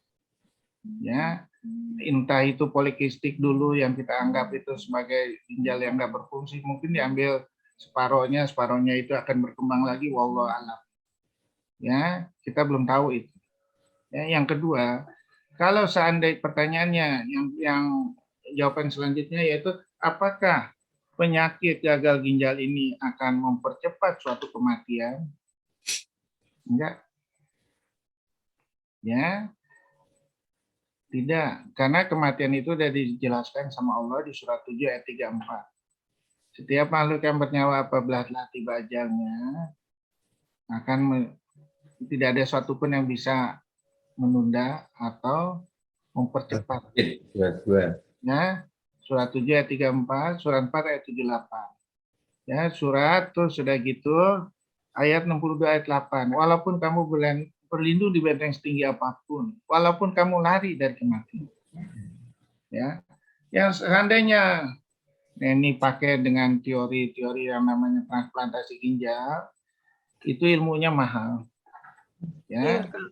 ya. Entah itu polikistik dulu yang kita anggap itu sebagai ginjal yang nggak berfungsi, mungkin diambil separohnya itu akan berkembang lagi, wallahu alam. Ya, kita belum tahu itu. Ya, yang kedua, kalau seandainya pertanyaannya yang jawaban selanjutnya yaitu apakah penyakit gagal ginjal ini akan mempercepat suatu kematian? Enggak. Ya, tidak, karena kematian itu sudah dijelaskan sama Allah di surat 7 ayat 34. Setiap makhluk yang bernyawa apabila telah tiba ajalnya, tidak ada suatu pun yang bisa menunda atau mempercepat. Dua-dua. Ya, surat 7 ayat 34, surat 4 ayat 78. Ya, surat terus sudah gitu ayat 62 ayat 8. Walaupun kamu berlindung di benteng setinggi apapun, walaupun kamu lari dari kematian. Ya. Yang seandainya ini pakai dengan teori-teori yang namanya transplantasi ginjal, itu ilmunya mahal. Iya, Ya, Kak.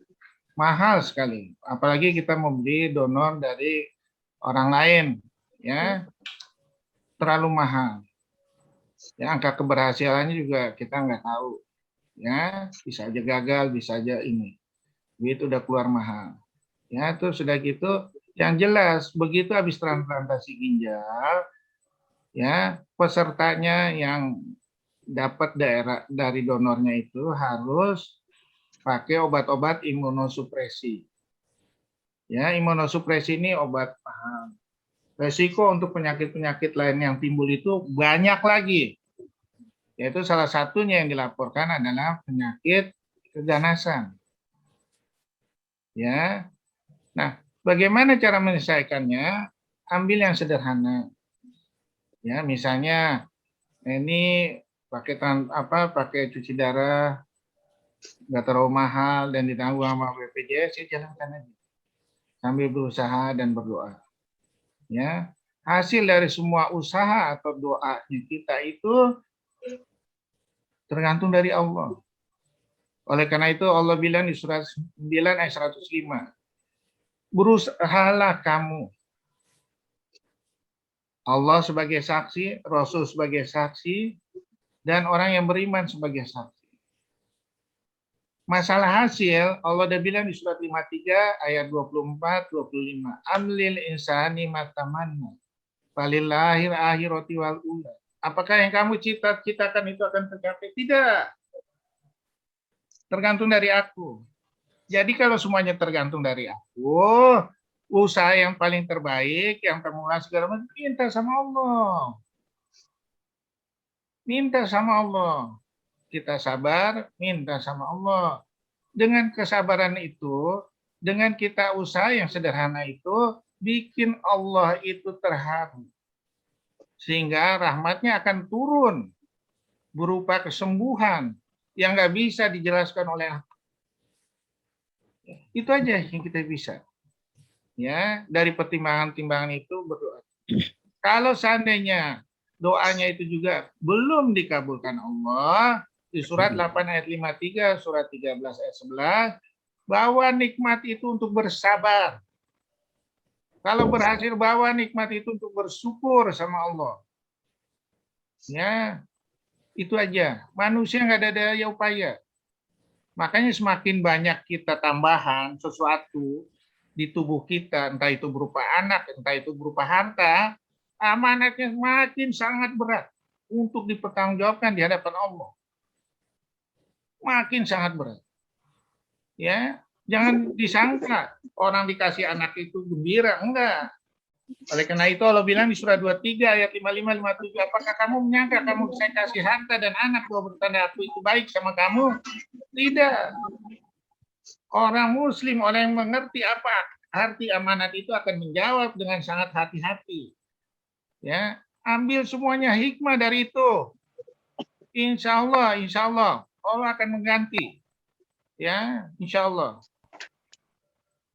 mahal sekali. Apalagi kita membeli donor dari orang lain, ya, terlalu mahal. Ya, angka keberhasilannya juga kita nggak tahu. Ya, bisa aja gagal, bisa aja ini. Duit udah keluar mahal. Ya, terus sudah gitu, yang jelas begitu habis transplantasi ginjal, ya, pesertanya yang dapat dari donornya itu harus pakai obat-obat imunosupresi. Ya, imunosupresi ini obat mahal. Resiko untuk penyakit-penyakit lain yang timbul itu banyak lagi. Yaitu salah satunya yang dilaporkan adalah penyakit keganasan. Ya. Nah, bagaimana cara menyelesaikannya? Ambil yang sederhana. Ya, misalnya ini pakai cuci darah nggak terlalu mahal dan ditanggung sama BPJS, ya jalankan aja sambil berusaha dan berdoa. Ya, hasil dari semua usaha atau doanya kita itu tergantung dari Allah. Oleh karena itu Allah bilang di surat 9 ayat 105, berusahalah kamu. Allah sebagai saksi, Rasul sebagai saksi, dan orang yang beriman sebagai saksi. Masalah hasil, Allah udah bilang di surat 53 ayat 24, 25. Amlil insani matamanna. Falillahil akhirati wal ula. Apakah yang kamu cita-citakan itu akan tercapai? Tidak. Tergantung dari aku. Jadi kalau semuanya tergantung dari aku, usaha yang paling terbaik, yang termurah segala macam, minta sama Allah. Minta sama Allah. Kita sabar, minta sama Allah. Dengan kesabaran itu, dengan kita usaha yang sederhana itu, bikin Allah itu terharu. Sehingga rahmatnya akan turun berupa kesembuhan yang nggak bisa dijelaskan oleh aku. Itu aja yang kita bisa. Ya, dari pertimbangan-timbangan itu berdoa. Kalau seandainya doanya itu juga belum dikabulkan Allah, di surat 8 ayat 53, surat 13 ayat 11, bawa nikmat itu untuk bersabar. Kalau berhasil, bawa nikmat itu untuk bersyukur sama Allah. Ya, itu aja. Manusia nggak ada daya upaya. Makanya semakin banyak kita tambahan sesuatu di tubuh kita, entah itu berupa anak, entah itu berupa harta, amanatnya semakin sangat berat untuk dipertanggungjawabkan di hadapan Allah. Makin sangat berat. Ya, jangan disangka orang dikasih anak itu gembira, enggak. Oleh karena itu Allah bilang di surah 23 ayat 55 57, apakah kamu menyangka kamu bisa kasih harta dan anak bahwa bertanda aku itu baik sama kamu? Tidak. Orang muslim, orang yang mengerti apa arti amanat itu akan menjawab dengan sangat hati-hati. Ya, ambil semuanya hikmah dari itu. Insya Allah Allah akan mengganti. Ya, insya Allah.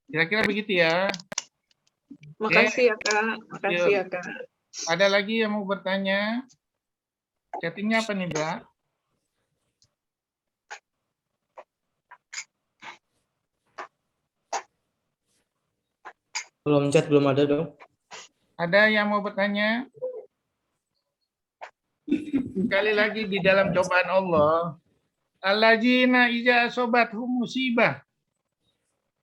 Kira-kira begitu ya. Makasih ya, Kak. Makasih ya, Kak. Ada lagi yang mau bertanya? Chattingnya apa nih, Mbak? Belum chat, belum ada dong. Ada yang mau bertanya? Sekali lagi di dalam cobaan Allah, alladzina iza asobathum musibah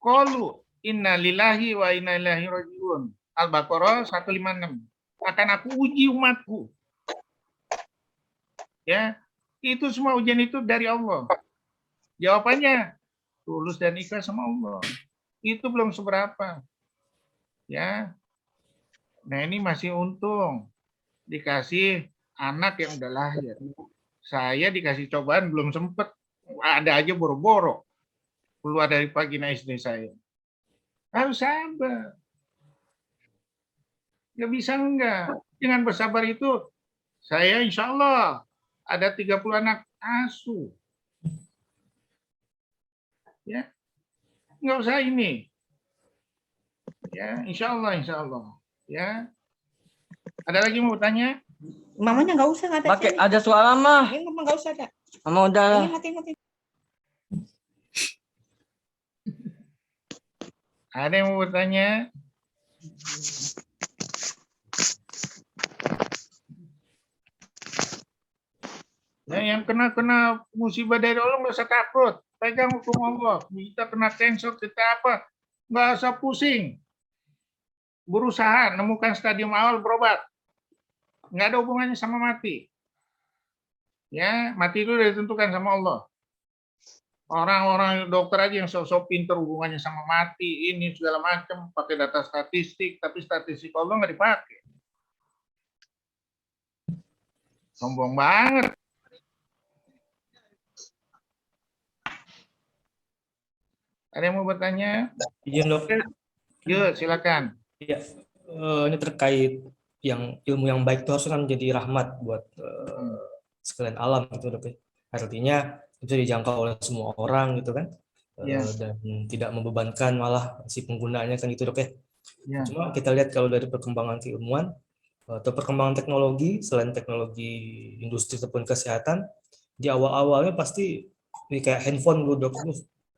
qalu inna lillahi wa inna ilaihi rajiun. Al-Baqarah 156. Akan aku uji umatku. Ya, itu semua ujian itu dari Allah. Jawabannya tulus dan ikhlas sama Allah. Itu belum seberapa. Ya. Nah, ini masih untung dikasih anak yang udah lahir. Saya dikasih cobaan belum sempet Ada aja boro-boro keluar dari vagina istri saya. Harus sabar. Nggak bisa enggak. Dengan bersabar itu, saya insya Allah ada 30 anak asuh. Ya, nggak usah ini. Ya, insya Allah, insya Allah. Ya, ada lagi mau bertanya? Mamanya nggak usah, nggak ada. Pakai ada suara mah. Ini mama nggak usah ada. Mama udah. Ini mati. Ada yang mau bertanya? Ya, yang kena musibah dari Allah nggak usah takut. Pegang hukum Allah. Kita kena cancer, kita apa? Nggak usah pusing. Berusaha nemukan stadium awal berobat. Nggak ada hubungannya sama mati. Ya, mati itu sudah ditentukan sama Allah. Orang-orang dokter aja yang sok-sok pinter hubungannya sama mati, ini segala macam, pakai data statistik, tapi statistik Allah nggak dipakai. Sombong banget. Ada yang mau bertanya? Iya dok. Yuk, silakan. Iya, ini terkait yang ilmu yang baik itu harusnya kan menjadi rahmat buat sekalian alam gitu dok. Artinya itu dijangkau oleh semua orang gitu kan, dan tidak membebankan malah si penggunaannya kan gitu dok ya. Cuma kita lihat kalau dari perkembangan keilmuan atau perkembangan teknologi, selain teknologi industri ataupun kesehatan, di awal-awalnya pasti kayak handphone dulu dok,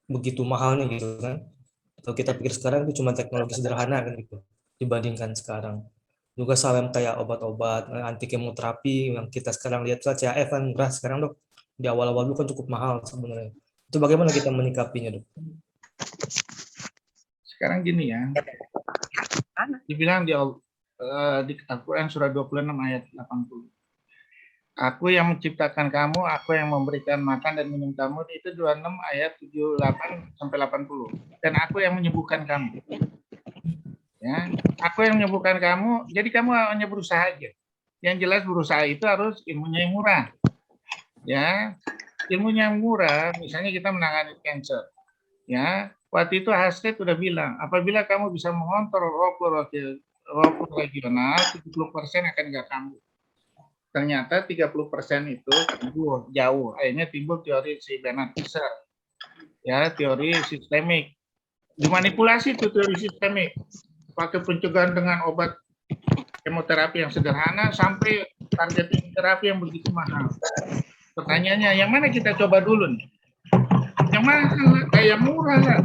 begitu mahalnya gitu kan. Atau kita pikir sekarang itu cuma teknologi sederhana kan gitu dibandingkan sekarang. Juga salam kayak obat-obat anti kemoterapi yang kita sekarang lihat lah CAF kan murah sekarang dok. Di awal-awal itu kan cukup mahal sebenarnya. Itu bagaimana kita menyikapinya dok? Sekarang gini ya. Dibilang di Al-Quran surah 26 ayat 80. Aku yang menciptakan kamu, aku yang memberikan makan dan minum kamu, itu 26 ayat 78 sampai 80. Dan aku yang menyembuhkan kamu. Ya, aku yang menyembuhkan kamu, jadi kamu hanya berusaha aja. Yang jelas berusaha itu harus ilmunya yang murah. Ya, ilmunya yang murah, misalnya kita menangani cancer. Ya, waktu itu Hasret sudah bilang, apabila kamu bisa mengontrol rokok regional, 70% akan nggak kambuh. Ternyata 30% itu jauh. Akhirnya timbul teori si Bernard Fisher. Ya, teori sistemik. Dimanipulasi itu teori sistemik. Pakai pencegahan dengan obat kemoterapi yang sederhana sampai targeting terapi yang begitu mahal. Pertanyaannya, yang mana kita coba dulu nih? Yang mana kayak murah lah.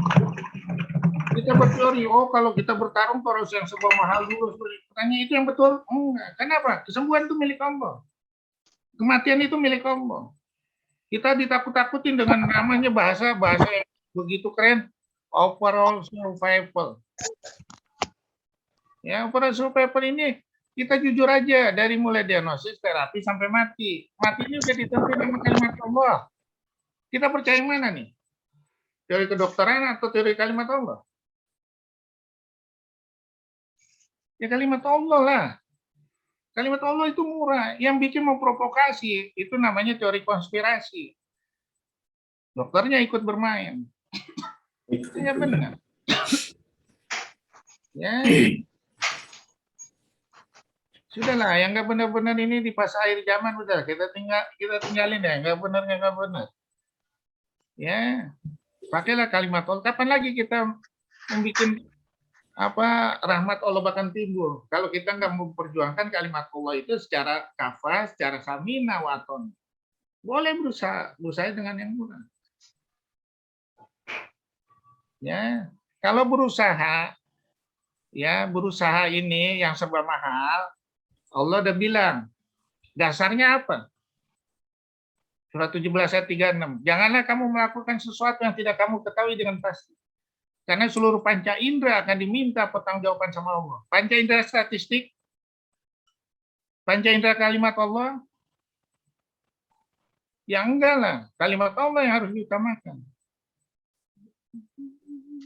Kita berteori, oh kalau kita bertarung harus yang serba mahal dulu. Pertanyaan itu yang betul? Enggak. Kenapa? Kesembuhan itu milik Allah. Kematian itu milik Allah. Kita ditakut-takutin dengan namanya bahasa yang begitu keren, overall survival. Ya, overall survival ini kita jujur aja dari mulai diagnosis, terapi sampai mati. Matinya sudah ditentukan dengan kalimat Allah. Kita percaya yang mana nih? Teori kedokteran atau teori kalimat Allah? Ya kalimat Allah lah. Kalimat Allah itu murah. Yang bikin memprovokasi itu namanya teori konspirasi. Dokternya ikut bermain. Itu ya benar. Ya. Sudahlah, yang nggak benar-benar ini di pas akhir zaman udah kita tinggalin ya, nggak benar. Ya, pakailah kalimat Allah. Kapan lagi kita membuat rahmat Allah bahkan timbul kalau kita nggak memperjuangkan kalimat Allah itu secara kafah, secara samina waton. Boleh berusaha dengan yang murah. Ya, kalau berusaha ini yang serba mahal, Allah udah bilang dasarnya apa? Surat 17 ayat 36. Janganlah kamu melakukan sesuatu yang tidak kamu ketahui dengan pasti. Karena seluruh panca indera akan diminta pertanggungjawaban sama Allah. Panca indera statistik, panca indera kalimat Allah, ya enggak lah. Kalimat Allah yang harus diutamakan.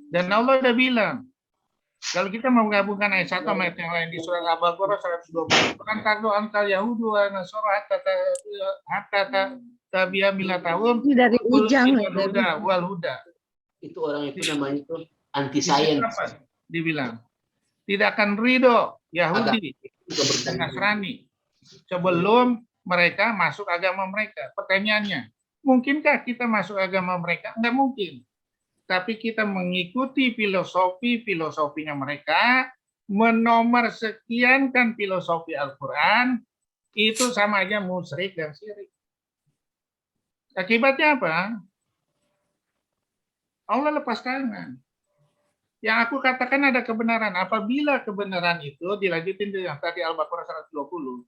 Dan Allah udah bilang, Kalau kita mau menggabungkan ayat 1 sama ayat yang lain di surat Al-Baqarah 120. Antardo antal Yahudu wa Nasara hatta tabi'a millatahum Ini dari Ujang. wal huda. Itu orang itu namanya itu anti Di situ science. apa? Dibilang tidak akan ridho Yahudi dan Nasrani sebelum mereka masuk agama mereka. Pertanyaannya, mungkinkah kita masuk agama mereka? Enggak mungkin. Tapi kita mengikuti filosofinya mereka, menomor sekiankan filosofi Al-Quran, itu sama aja musyrik dan syirik. Akibatnya apa? Allah lepas tangan. Yang aku katakan ada kebenaran. Apabila kebenaran itu dilanjutin di yang tadi Al-Baqarah 120,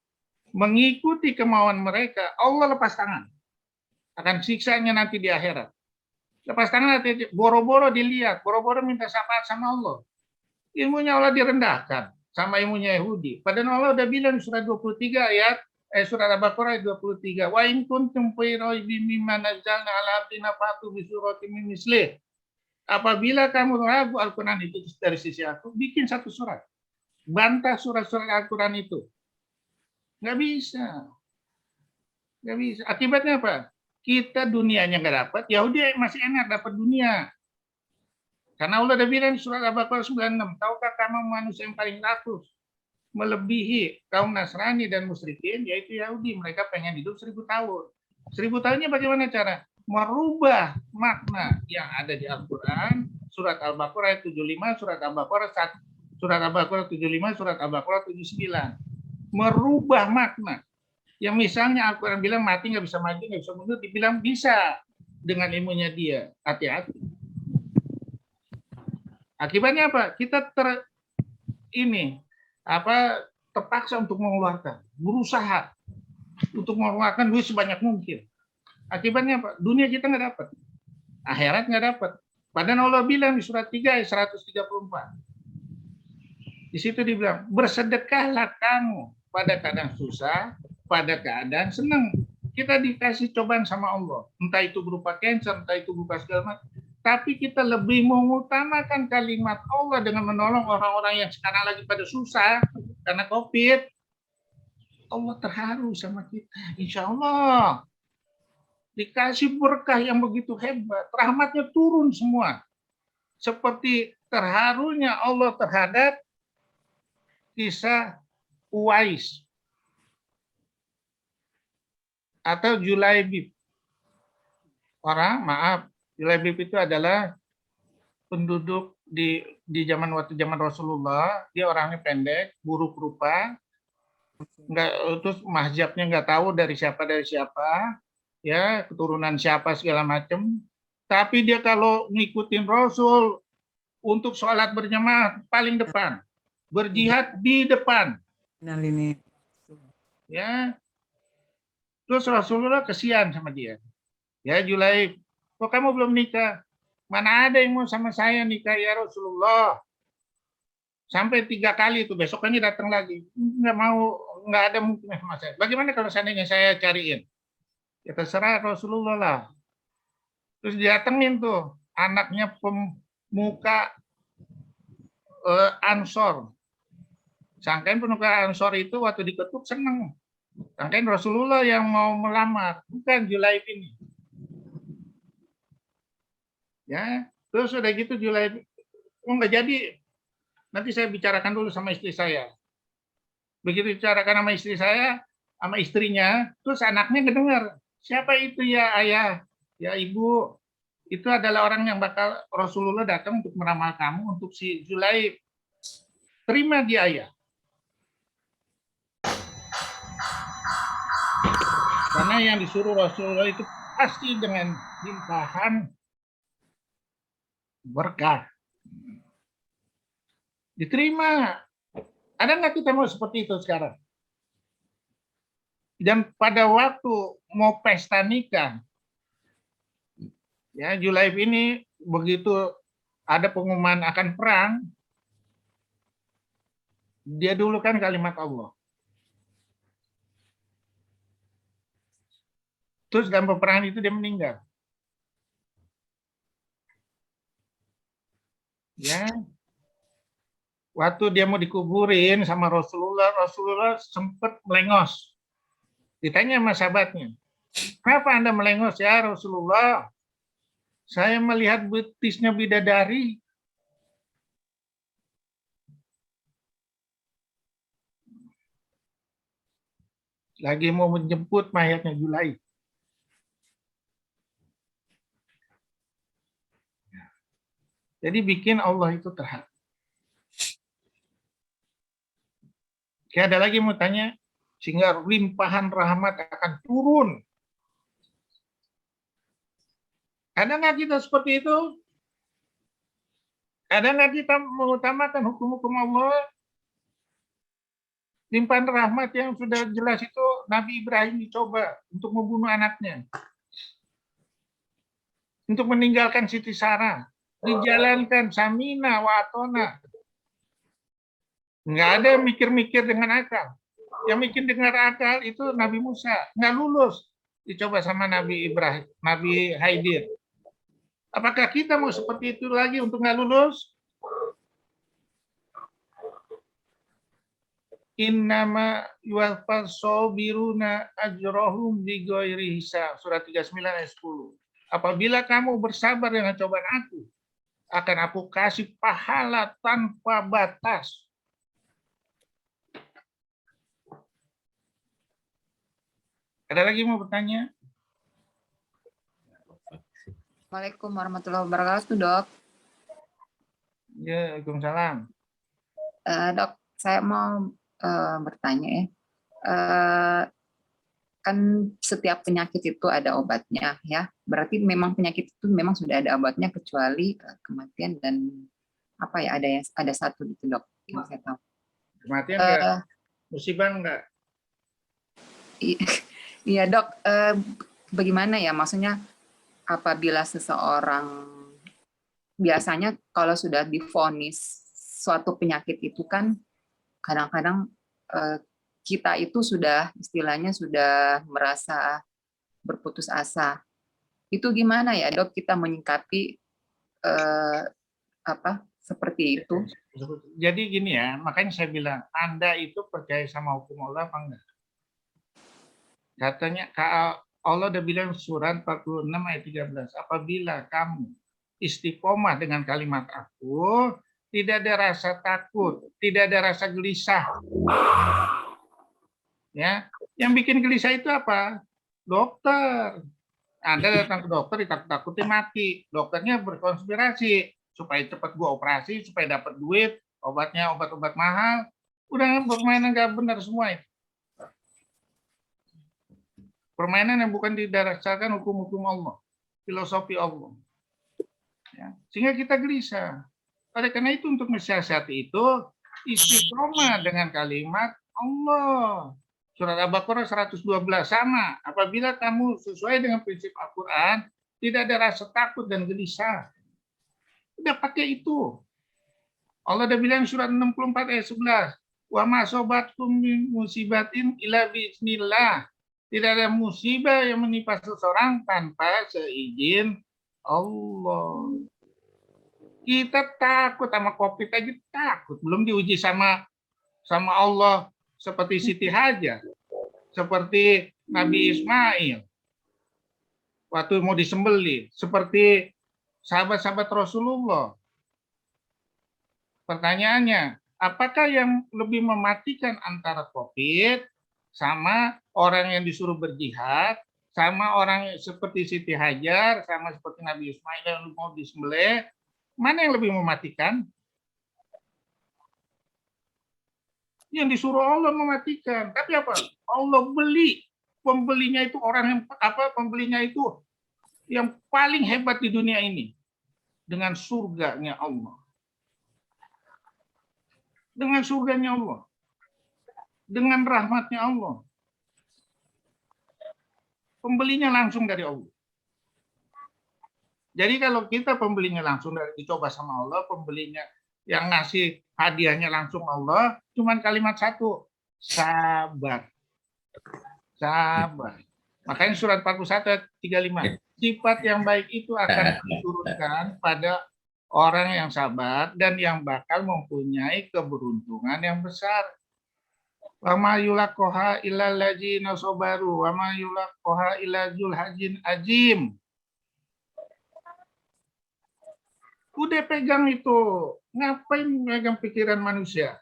mengikuti kemauan mereka, Allah lepas tangan. Akan siksanya nanti di akhirat. Lepas tangan nanti boro-boro dilihat, boro-boro minta syafaat sama Allah. Ilmunya Allah direndahkan sama ilmunya Yahudi. Padahal Allah udah bilang surat 23 ayat surat Al-Baqarah 23, wa in kuntum fi raibin mimma nazzalna ala abdina fatu bi suratin min mislih. Apabila kamu ragu Al-Quran itu dari sisi aku, bikin satu surat. Bantah surat-surat Al-Quran itu. Nggak bisa. Nggak bisa. Akibatnya apa? Kita dunianya nggak dapat, Yahudi masih enak dapat dunia. Karena Allah udah bilang di surat Al-Baqarah 96, tahukah kamu manusia yang paling rakus? Melebihi kaum Nasrani dan musyrikin, yaitu Yahudi. Mereka pengen hidup 1000 tahun. 1000 tahunnya bagaimana cara? Merubah makna yang ada di Al-Quran, surat Al-Baqarah 75, surat Al-Baqarah 1, surat Al-Baqarah 75, surat Al-Baqarah 79. Merubah makna. Yang misalnya Al-Quran bilang mati nggak bisa maju, nggak bisa mundur, dibilang bisa dengan ilmunya dia. Hati-hati. Akibatnya apa? Kita terpaksa untuk mengeluarkan, berusaha untuk mengeluarkan duit sebanyak mungkin. Akibatnya apa? Dunia kita nggak dapat, akhirat nggak dapat. Padahal Allah bilang di surat 3 ayat 134. Di situ dibilang, bersedekahlah kamu pada keadaan susah, pada keadaan senang. Kita dikasih cobaan sama Allah, entah itu berupa cancer, entah itu berupa segala macam. Tapi kita lebih mengutamakan kalimat Allah dengan menolong orang-orang yang sekarang lagi pada susah karena COVID. Allah terharu sama kita, insya Allah. Dikasih berkah yang begitu hebat, rahmatnya turun semua. Seperti terharunya Allah terhadap kisah Uwais atau Julaibib. Julaibib itu adalah penduduk di waktu zaman Rasulullah. Dia orangnya pendek, buruk rupa, terus mazhabnya nggak tahu dari siapa, ya keturunan siapa segala macam. Tapi dia kalau ngikutin Rasul untuk sholat berjamaah paling depan, berjihad di depan. Nah ini. Ya. Terus Rasulullah kesian sama dia. Ya Julaib, kok kamu belum nikah? Mana ada yang mau sama saya nikah ya Rasulullah? Sampai 3 kali itu, besokannya datang lagi. Nggak mau, nggak ada mungkin sama saya. Bagaimana kalau seandainya saya cariin? Ya terserah Rasulullah lah. Terus didatengin tuh anaknya pemuka Ansor. Sangkain pemuka Ansor itu waktu diketuk seneng. Sangkain Rasulullah yang mau melamar, bukan Julaib ini. Ya, terus udah gitu Julaib, nggak jadi. Nanti saya bicarakan dulu sama istri saya. Begitu bicarakan sama istri saya, sama istrinya, terus anaknya kedengar. Siapa itu ya ayah, ya ibu? Itu adalah orang yang bakal Rasulullah datang untuk meramal kamu, untuk si Julaib. Terima dia ayah. Karena yang disuruh Rasulullah itu pasti dengan limpahan berkah. Diterima. Ada nggak kita mau seperti itu sekarang? Dan pada waktu mau pesta nikah, ya Julaib ini begitu ada pengumuman akan perang, dia dulu kan kalimat Allah. Terus dalam peperangan itu dia meninggal. Ya, Waktu dia mau dikuburin sama Rasulullah, Rasulullah sempat melengos. Ditanya sama sahabatnya, kenapa Anda melengos ya Rasulullah? Saya melihat betisnya bidadari. Lagi mau menjemput mayatnya Julai. Jadi bikin Allah itu terharu. Kayak ada lagi mau tanya, sehingga limpahan rahmat akan turun. Ada nggak kita seperti itu? Ada nggak kita mengutamakan hukum-hukum Allah? Limpahan rahmat yang sudah jelas itu Nabi Ibrahim dicoba untuk membunuh anaknya. Untuk meninggalkan Siti Sarah. Dijalankan Samina wa Atona. Nggak ada mikir-mikir dengan akal. Yang mikir dengan akal itu Nabi Musa. Nggak lulus. Dicoba sama Nabi Ibrahim, Nabi Haidir. Apakah kita mau seperti itu lagi untuk nggak lulus? Innama yuwaffas sabiruna ajrahum bighairi hisab. Surat 39 ayat 10. Apabila kamu bersabar dengan cobaan aku, akan aku kasih pahala tanpa batas. Ada lagi mau bertanya? Assalamualaikum warahmatullahi wabarakatuh, Dok. Ya, Waalaikumsalam. Dok, saya mau bertanya ya. Kan setiap penyakit itu ada obatnya ya. Berarti memang penyakit itu memang sudah ada obatnya kecuali kematian dan apa ya, ada satu gitu, Dok, yang saya tahu. Kematian enggak? Musibah enggak? Iya, Dok. Bagaimana ya, maksudnya apabila seseorang, biasanya kalau sudah divonis suatu penyakit itu kan kadang-kadang kita itu sudah istilahnya sudah merasa berputus asa. Itu gimana ya, Dok, kita menyikapi seperti itu? Jadi gini ya, makanya saya bilang, Anda itu percaya sama hukum Allah apa enggak? Katanya Allah udah bilang surat 46 ayat 13, apabila kamu istiqomah dengan kalimat aku, tidak ada rasa takut, tidak ada rasa gelisah. Ya, yang bikin gelisah itu apa? Dokter. Anda datang ke dokter ditakut-takuti mati. Dokternya berkonspirasi supaya cepat gua operasi, supaya dapat duit, obatnya obat-obat mahal. Udah permainan nggak benar semua itu. Permainan yang bukan didasarkan hukum-hukum Allah, filosofi Allah. Ya, sehingga kita gelisah. Oleh karena itu untuk mensiasati itu istiqomah dengan kalimat Allah. Surat Al-Baqarah 112 sama. Apabila kamu sesuai dengan prinsip Al-Quran, tidak ada rasa takut dan gelisah. Udah pakai itu. Allah udah bilang surat 64 ayat 11. Wa ma sobatkum min musibatin illa biiznillah. Tidak ada musibah yang menimpa seseorang tanpa seizin Allah. Kita takut sama COVID aja takut. Belum diuji sama Allah seperti Siti Hajar. Seperti Nabi Ismail. Waktu mau disembelih. Seperti sahabat-sahabat Rasulullah. Pertanyaannya, apakah yang lebih mematikan antara COVID sama orang yang disuruh berjihad, sama orang seperti Siti Hajar, sama seperti Nabi Ismail yang mau disembelih, mana yang lebih mematikan? Yang disuruh Allah mematikan. Tapi apa? Allah beli. Pembelinya itu orang yang pembelinya itu yang paling hebat di dunia ini dengan surganya Allah. Dengan surganya Allah. Dengan rahmatnya Allah. Pembelinya langsung dari Allah. Jadi kalau kita pembelinya langsung dari dicoba sama Allah, pembelinya yang ngasih hadiahnya langsung Allah, cuman kalimat satu, sabar. Sabar. Makanya surat 41 ayat 35. Sifat yang baik itu akan diturunkan pada orang yang sabar dan yang bakal mempunyai keberuntungan yang besar. Wa ma yulaqaha illal ladzina sabaru wa ma yulaqaha illa dzul hajin ajim. Udah pegang itu, ngapain megang pikiran manusia?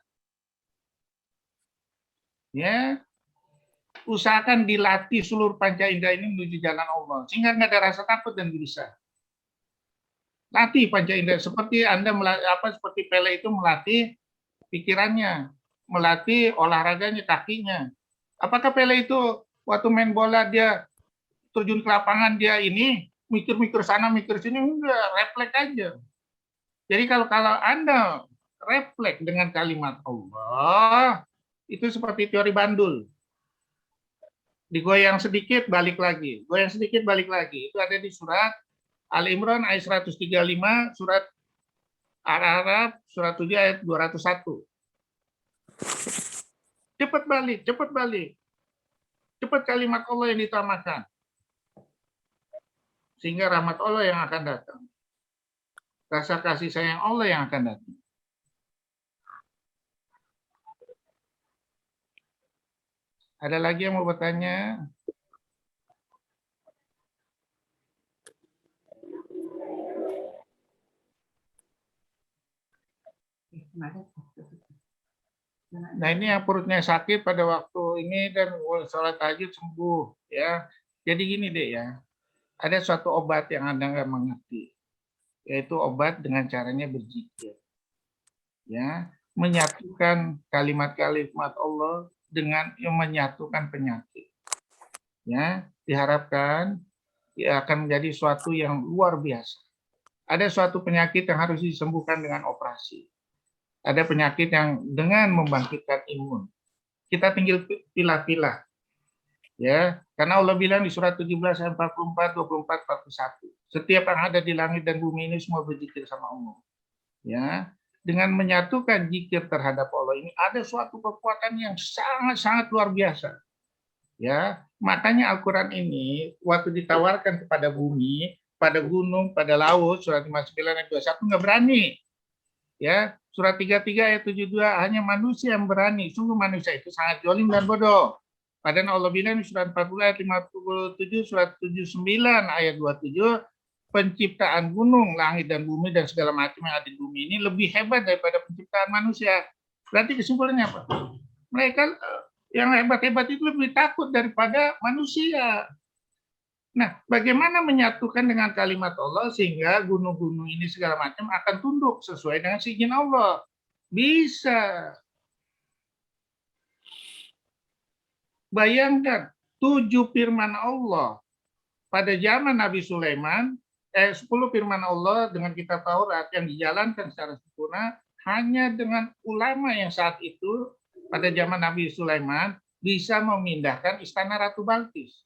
Ya, usahakan dilatih seluruh panca indera ini menuju jalan Allah, sehingga nggak ada rasa takut dan gelisah. Latih panca indera seperti Anda seperti Pele itu melatih pikirannya, melatih olahraganya, kakinya. Apakah Pele itu waktu main bola dia terjun ke lapangan dia ini mikir-mikir sana, mikir sini, enggak, refleks aja. Jadi kalau Anda refleks dengan kalimat Allah, itu seperti teori bandul. Digoyang sedikit, balik lagi. Goyang sedikit, balik lagi. Itu ada di surat Al-Imran ayat 135, surat Al-Araf, surat 7 ayat 201. Cepat balik, cepat balik. Cepat kalimat Allah yang ditamakan. Sehingga rahmat Allah yang akan datang. Rasa kasih sayang Allah yang akan datang. Ada lagi yang mau bertanya? Nah, ini yang perutnya sakit pada waktu ini dan sholat tahajud sembuh, ya. Jadi gini deh ya, ada suatu obat yang Anda nggak mengerti, yaitu obat dengan caranya berzikir, ya, menyatukan kalimat-kalimat Allah dengan yang menyatukan penyakit, ya. Diharapkan ya akan menjadi suatu yang luar biasa. Ada suatu penyakit yang harus disembuhkan dengan operasi. Ada penyakit yang dengan membangkitkan imun. Kita tinggal pilah-pilah. Ya, karena Allah bilang di surat 17 ayat 44, 24, 41. Setiap yang ada di langit dan bumi ini semua berzikir sama Allah. Ya, dengan menyatukan zikir terhadap Allah ini ada suatu kekuatan yang sangat-sangat luar biasa. Ya, makanya Al-Qur'an ini waktu ditawarkan kepada bumi, pada gunung, pada laut, surat 59 ayat 21 nggak berani. Ya, surat 33 ayat 72 hanya manusia yang berani. Sungguh manusia itu sangat zalim dan bodoh. Padahal Allah bilang di surat 40 ayat 57, surat 79 ayat 27, penciptaan gunung, langit dan bumi dan segala macam yang ada di bumi ini lebih hebat daripada penciptaan manusia. Berarti kesimpulannya apa? Mereka yang hebat-hebat itu lebih takut daripada manusia. Nah, bagaimana menyatukan dengan kalimat Allah sehingga gunung-gunung ini segala macam akan tunduk sesuai dengan izin Allah? Bisa. Bayangkan 7 firman Allah pada zaman Nabi Sulaiman, 10 firman Allah dengan kitab Taurat yang dijalankan secara sempurna hanya dengan ulama yang saat itu pada zaman Nabi Sulaiman bisa memindahkan istana Ratu Balkis.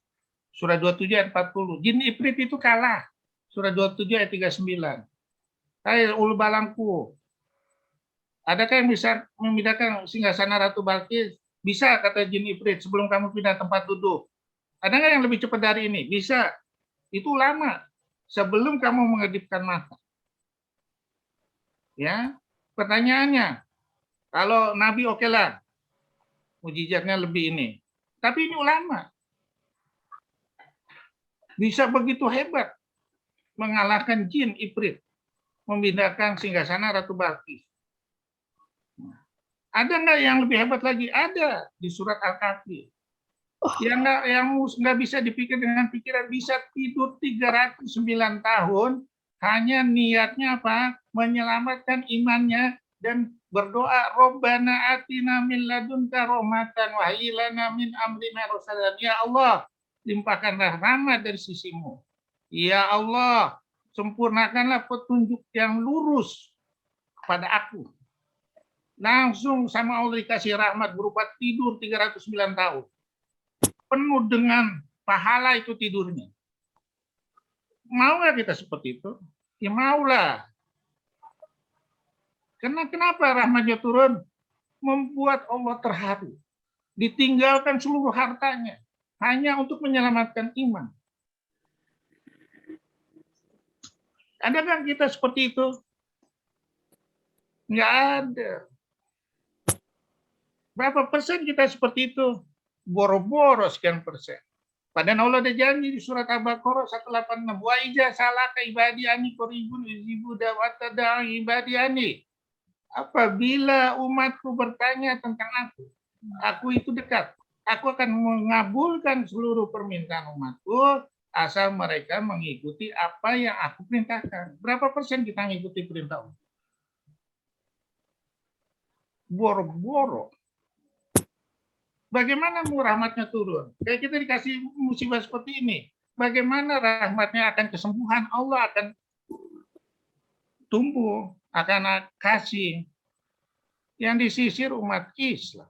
Surah 27 ayat 40. Jin Ifrit itu kalah. Surah 27 ayat 39. Hai ulu balangku. Adakah yang bisa memindahkan singgasana Ratu Balkis? Bisa, kata Jin Ifrit, sebelum kamu pindah tempat duduk. Ada nggak yang lebih cepat dari ini? Bisa. Itu lama. Sebelum kamu mengedipkan mata. Ya. Pertanyaannya, kalau Nabi oke lah. Mujizatnya lebih ini. Tapi ini ulama. Bisa begitu hebat mengalahkan jin Ifrit, memindahkan singgasana Ratu Balkis. Ada nggak yang lebih hebat lagi? Ada di surat Al-Kahfi. Yang nggak bisa dipikir dengan pikiran, bisa tidur 309 tahun, hanya niatnya apa? Menyelamatkan imannya dan berdoa, Robbana atina min ladunka rahmatan wa hayyi lana min amrina rasadan. Ya Allah, limpahkanlah rahmat dari sisimu. Ya Allah, sempurnakanlah petunjuk yang lurus kepada aku. Langsung sama Allah dikasih rahmat berupa tidur 309 tahun. Penuh dengan pahala itu tidurnya. Mau nggak kita seperti itu? Ya maulah. Kenapa rahmatnya turun? Membuat Allah terharu. Ditinggalkan seluruh hartanya. Hanya untuk menyelamatkan iman. Adakah kita seperti itu? Nggak ada. Berapa persen kita seperti itu? Boro-boro sekian persen. Padahal Allah ada janji di surat Al-Baqarah 186. Wa ija salaka ibadiani koribun izibu dawata da'i ibadiani. Apabila umatku bertanya tentang aku itu dekat. Aku akan mengabulkan seluruh permintaan umatku asal mereka mengikuti apa yang aku perintahkan. Berapa persen kita mengikuti perintah Allah? Boro-boro. Bagaimana rahmatnya turun? Kayak kita dikasih musibah seperti ini. Bagaimana rahmatnya akan kesembuhan Allah akan tumbuh, akan kasih. Yang disisir umat Islam.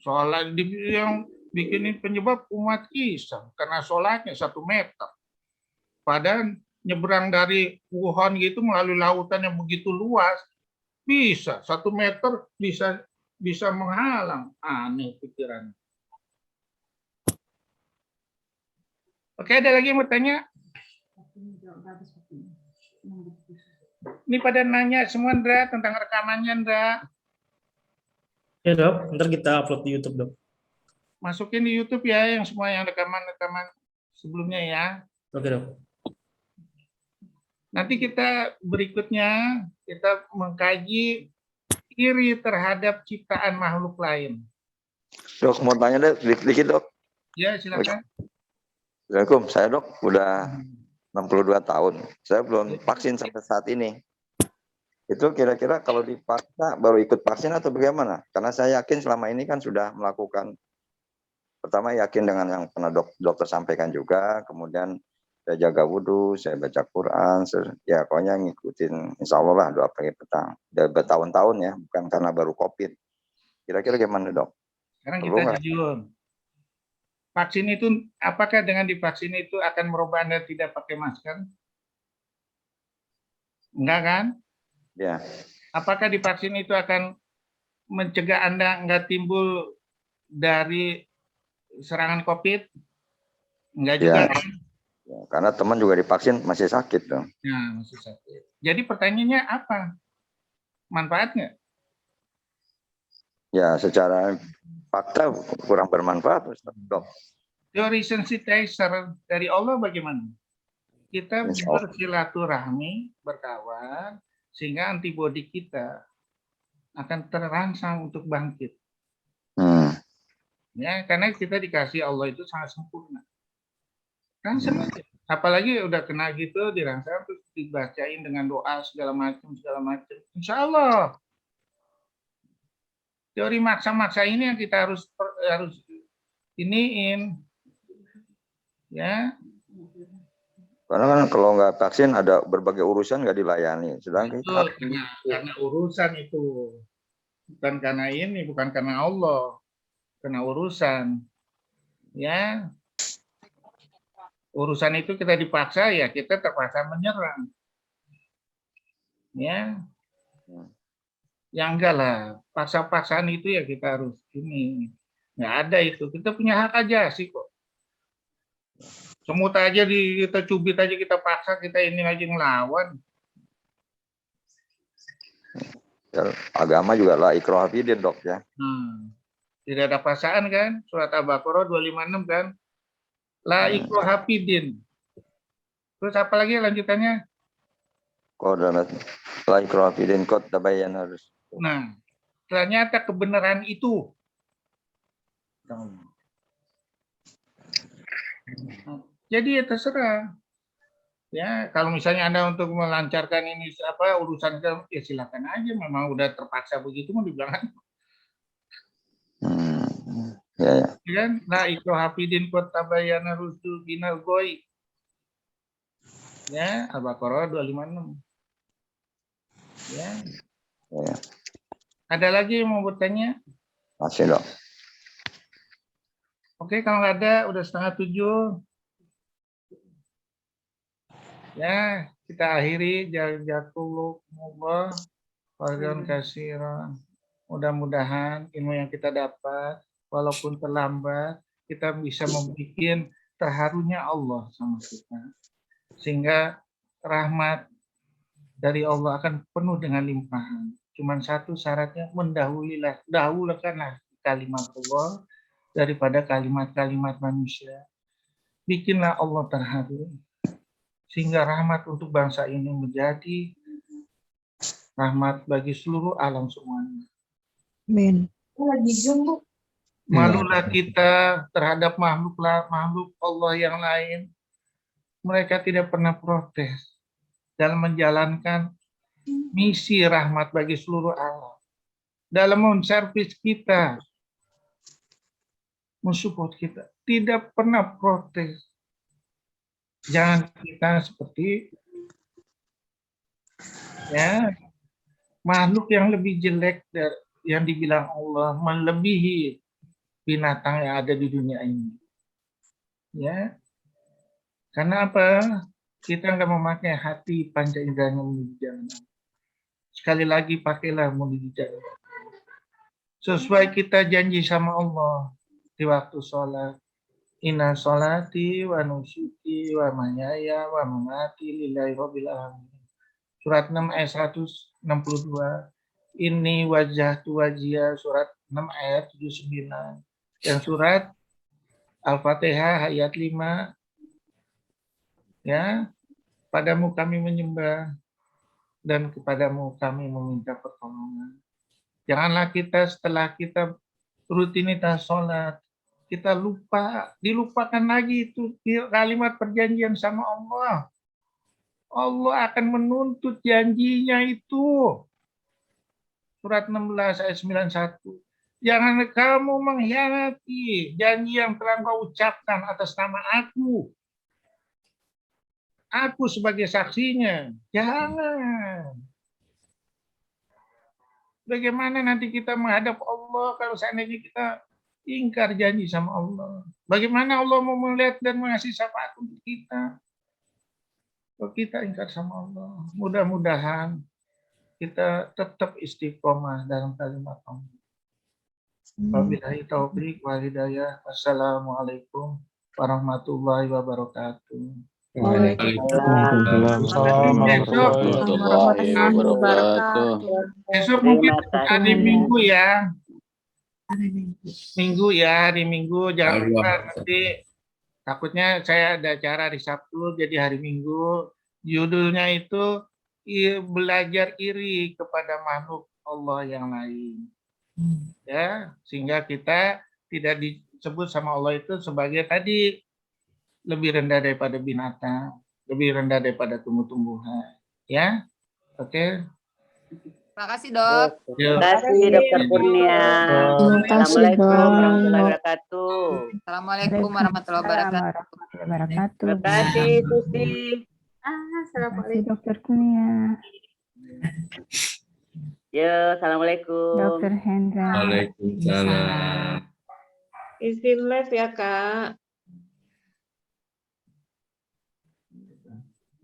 Sholat yang bikin penyebab umat Islam. Karena sholatnya 1 meter. Padahal nyebrang dari Wuhan gitu melalui lautan yang begitu luas. Bisa, 1 meter bisa menghalang. Aneh pikiran. Oke, ada lagi yang mau tanya? Ini pada nanya semua, Ndra, tentang rekamannya, Ndra. Ya dok, ntar kita upload di YouTube dok. Masukin di YouTube ya, yang semua yang rekaman sebelumnya ya. Oke dok. Nanti kita berikutnya, kita mengkaji iri terhadap ciptaan makhluk lain. Dok, mau tanya dikit dok. Ya, silakan. Assalamualaikum, saya dok udah 62 tahun. Saya belum vaksin sampai saat ini. Itu kira-kira kalau dipaksa baru ikut vaksin atau bagaimana? Karena saya yakin selama ini kan sudah melakukan, pertama yakin dengan yang pernah dokter sampaikan juga, kemudian saya jaga wudhu, saya baca Quran, ya pokoknya ngikutin insya Allah lah doa pagi petang. Udah bertahun-tahun ya, bukan karena baru COVID. Kira-kira gimana dok? Sekarang Perlu kita nggak? jujur. Vaksin itu, apakah dengan divaksin itu akan merubah Anda tidak pakai masker? Enggak kan? Ya. Apakah divaksin itu akan mencegah Anda enggak timbul dari serangan COVID? Enggak juga Ya. kan? Ya, karena teman juga divaksin masih sakit dong. Nah, masih sakit. Jadi pertanyaannya apa? Manfaatnya? Ya, secara fakta kurang bermanfaat, dok. Teori sensitizer dari Allah bagaimana? Kita Insya Allah. bersilaturahmi, berkawan, sehingga antibodi kita akan terangsang untuk bangkit. Ya, karena kita dikasih Allah itu sangat sempurna. Kan senang. Apalagi udah kena gitu, dirangsang terus dibacain dengan doa segala macam. Insya Allah. Teori maksa-maksa ini yang kita harus iniin. Ya. Karena kan kalau nggak vaksin ada berbagai urusan nggak dilayani. Sedangkan Betul, karena urusan itu. Bukan karena ini, bukan karena Allah. Karena urusan. Ya. Urusan itu kita dipaksa, ya kita terpaksa menyerang. Ya. Ya enggak lah. Paksa-paksaan itu ya kita harus ini. Nggak ada itu. Kita punya hak aja sih kok. Semut aja kita cubit aja, kita paksa, kita ini aja ngelawan. Ya, agama juga lah ikrah fidin dok ya. Tidak ada paksaan kan? Surat Al-Baqarah 256 kan? La ikrah fidin. Terus apa lagi lanjutannya? Qad la ikrah fidin qad tabayyana harus. Nah, ternyata kebenaran itu. Jadi ya terserah. Ya, kalau misalnya Anda untuk melancarkan ini urusan ya silakan aja. Memang udah terpaksa begitu mau dibilang. Ya. Kan? La ikraha fid-din qad tabayyana rusdu minal ghoi. Ya, Al-Baqarah 256. Ya. Ada lagi yang mau bertanya? Masih dok. Oke, kalau nggak ada, udah 6:30. Ya, kita akhiri. Jazakumullah khairan katsiran. Mudah-mudahan ilmu yang kita dapat, walaupun terlambat, kita bisa membuat terharunya Allah sama kita. Sehingga rahmat dari Allah akan penuh dengan limpahan. Cuman satu syaratnya, dahulukanlah kalimat Allah daripada kalimat-kalimat manusia. Bikinlah Allah terharu, sehingga rahmat untuk bangsa ini menjadi rahmat bagi seluruh alam semuanya. Amin. Malulah kita terhadap makhluk Allah yang lain. Mereka tidak pernah protes dalam menjalankan misi rahmat bagi seluruh alam. Dalam menservis kita, mensupport kita, tidak pernah protes. Jangan kita seperti makhluk yang lebih jelek dari yang dibilang Allah, melebihi binatang yang ada di dunia ini. Ya, karena apa? Kita nggak memakai hati panca inderanya menuju jannah. Sekali lagi pakailah menuju jannah. Sesuai kita janji sama Allah di waktu sholat. Inna sholati wa nusuki wa mahyaya wa mamati lillahi rabbil alamin. Surat 6 ayat 162. Ini wajjahtu wajhiya surat 6 ayat 79. Dan surat Al-Fatihah ayat 5. Ya, padamu kami menyembah dan kepadamu kami meminta pertolongan. Janganlah kita setelah kita rutinitas sholat, kita dilupakan lagi itu kalimat perjanjian sama Allah. Allah akan menuntut janjinya itu. Surat 16 ayat 91. Jangan kamu mengkhianati janji yang telah kau ucapkan atas nama aku. Aku sebagai saksinya. Jangan. Bagaimana nanti kita menghadap Allah kalau seandainya kita ingkar janji sama Allah? Bagaimana Allah mau melihat dan mengasih syafaat untuk kita? Kalau kita ingkar sama Allah, mudah-mudahan kita tetap istiqomah dalam kalimat Allah. Wabillahi taufiq wal hidayah. Wassalamualaikum warahmatullahi wabarakatuh. Warahmatullahi wabarakatuh. Besok mungkin hari Minggu ya. Hari Minggu jangan lupa nanti. Takutnya saya ada acara di Sabtu, jadi hari Minggu. Judulnya itu belajar iri kepada makhluk Allah yang lain. Ya, sehingga kita tidak disebut sama Allah itu sebagai tadi lebih rendah daripada binatang, lebih rendah daripada tumbuh-tumbuhan. Ya, oke. Terima kasih, Dok. Terima kasih, Dokter Kurnia. Assalamualaikum warahmatullahi wabarakatuh. Assalamualaikum warahmatullahi wabarakatuh. Terima kasih, Susi. Assalamualaikum Dokter Kurnia. Ya, assalamualaikum. Dokter Hendra. Waalaikumsalam. Izin live ya, Kak.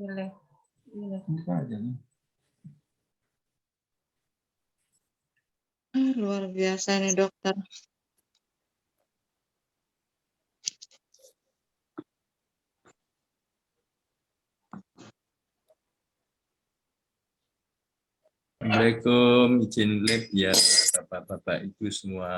Boleh. Luar biasa nih dokter. Assalamualaikum, izin live ya Bapak-Bapak Ibu semua.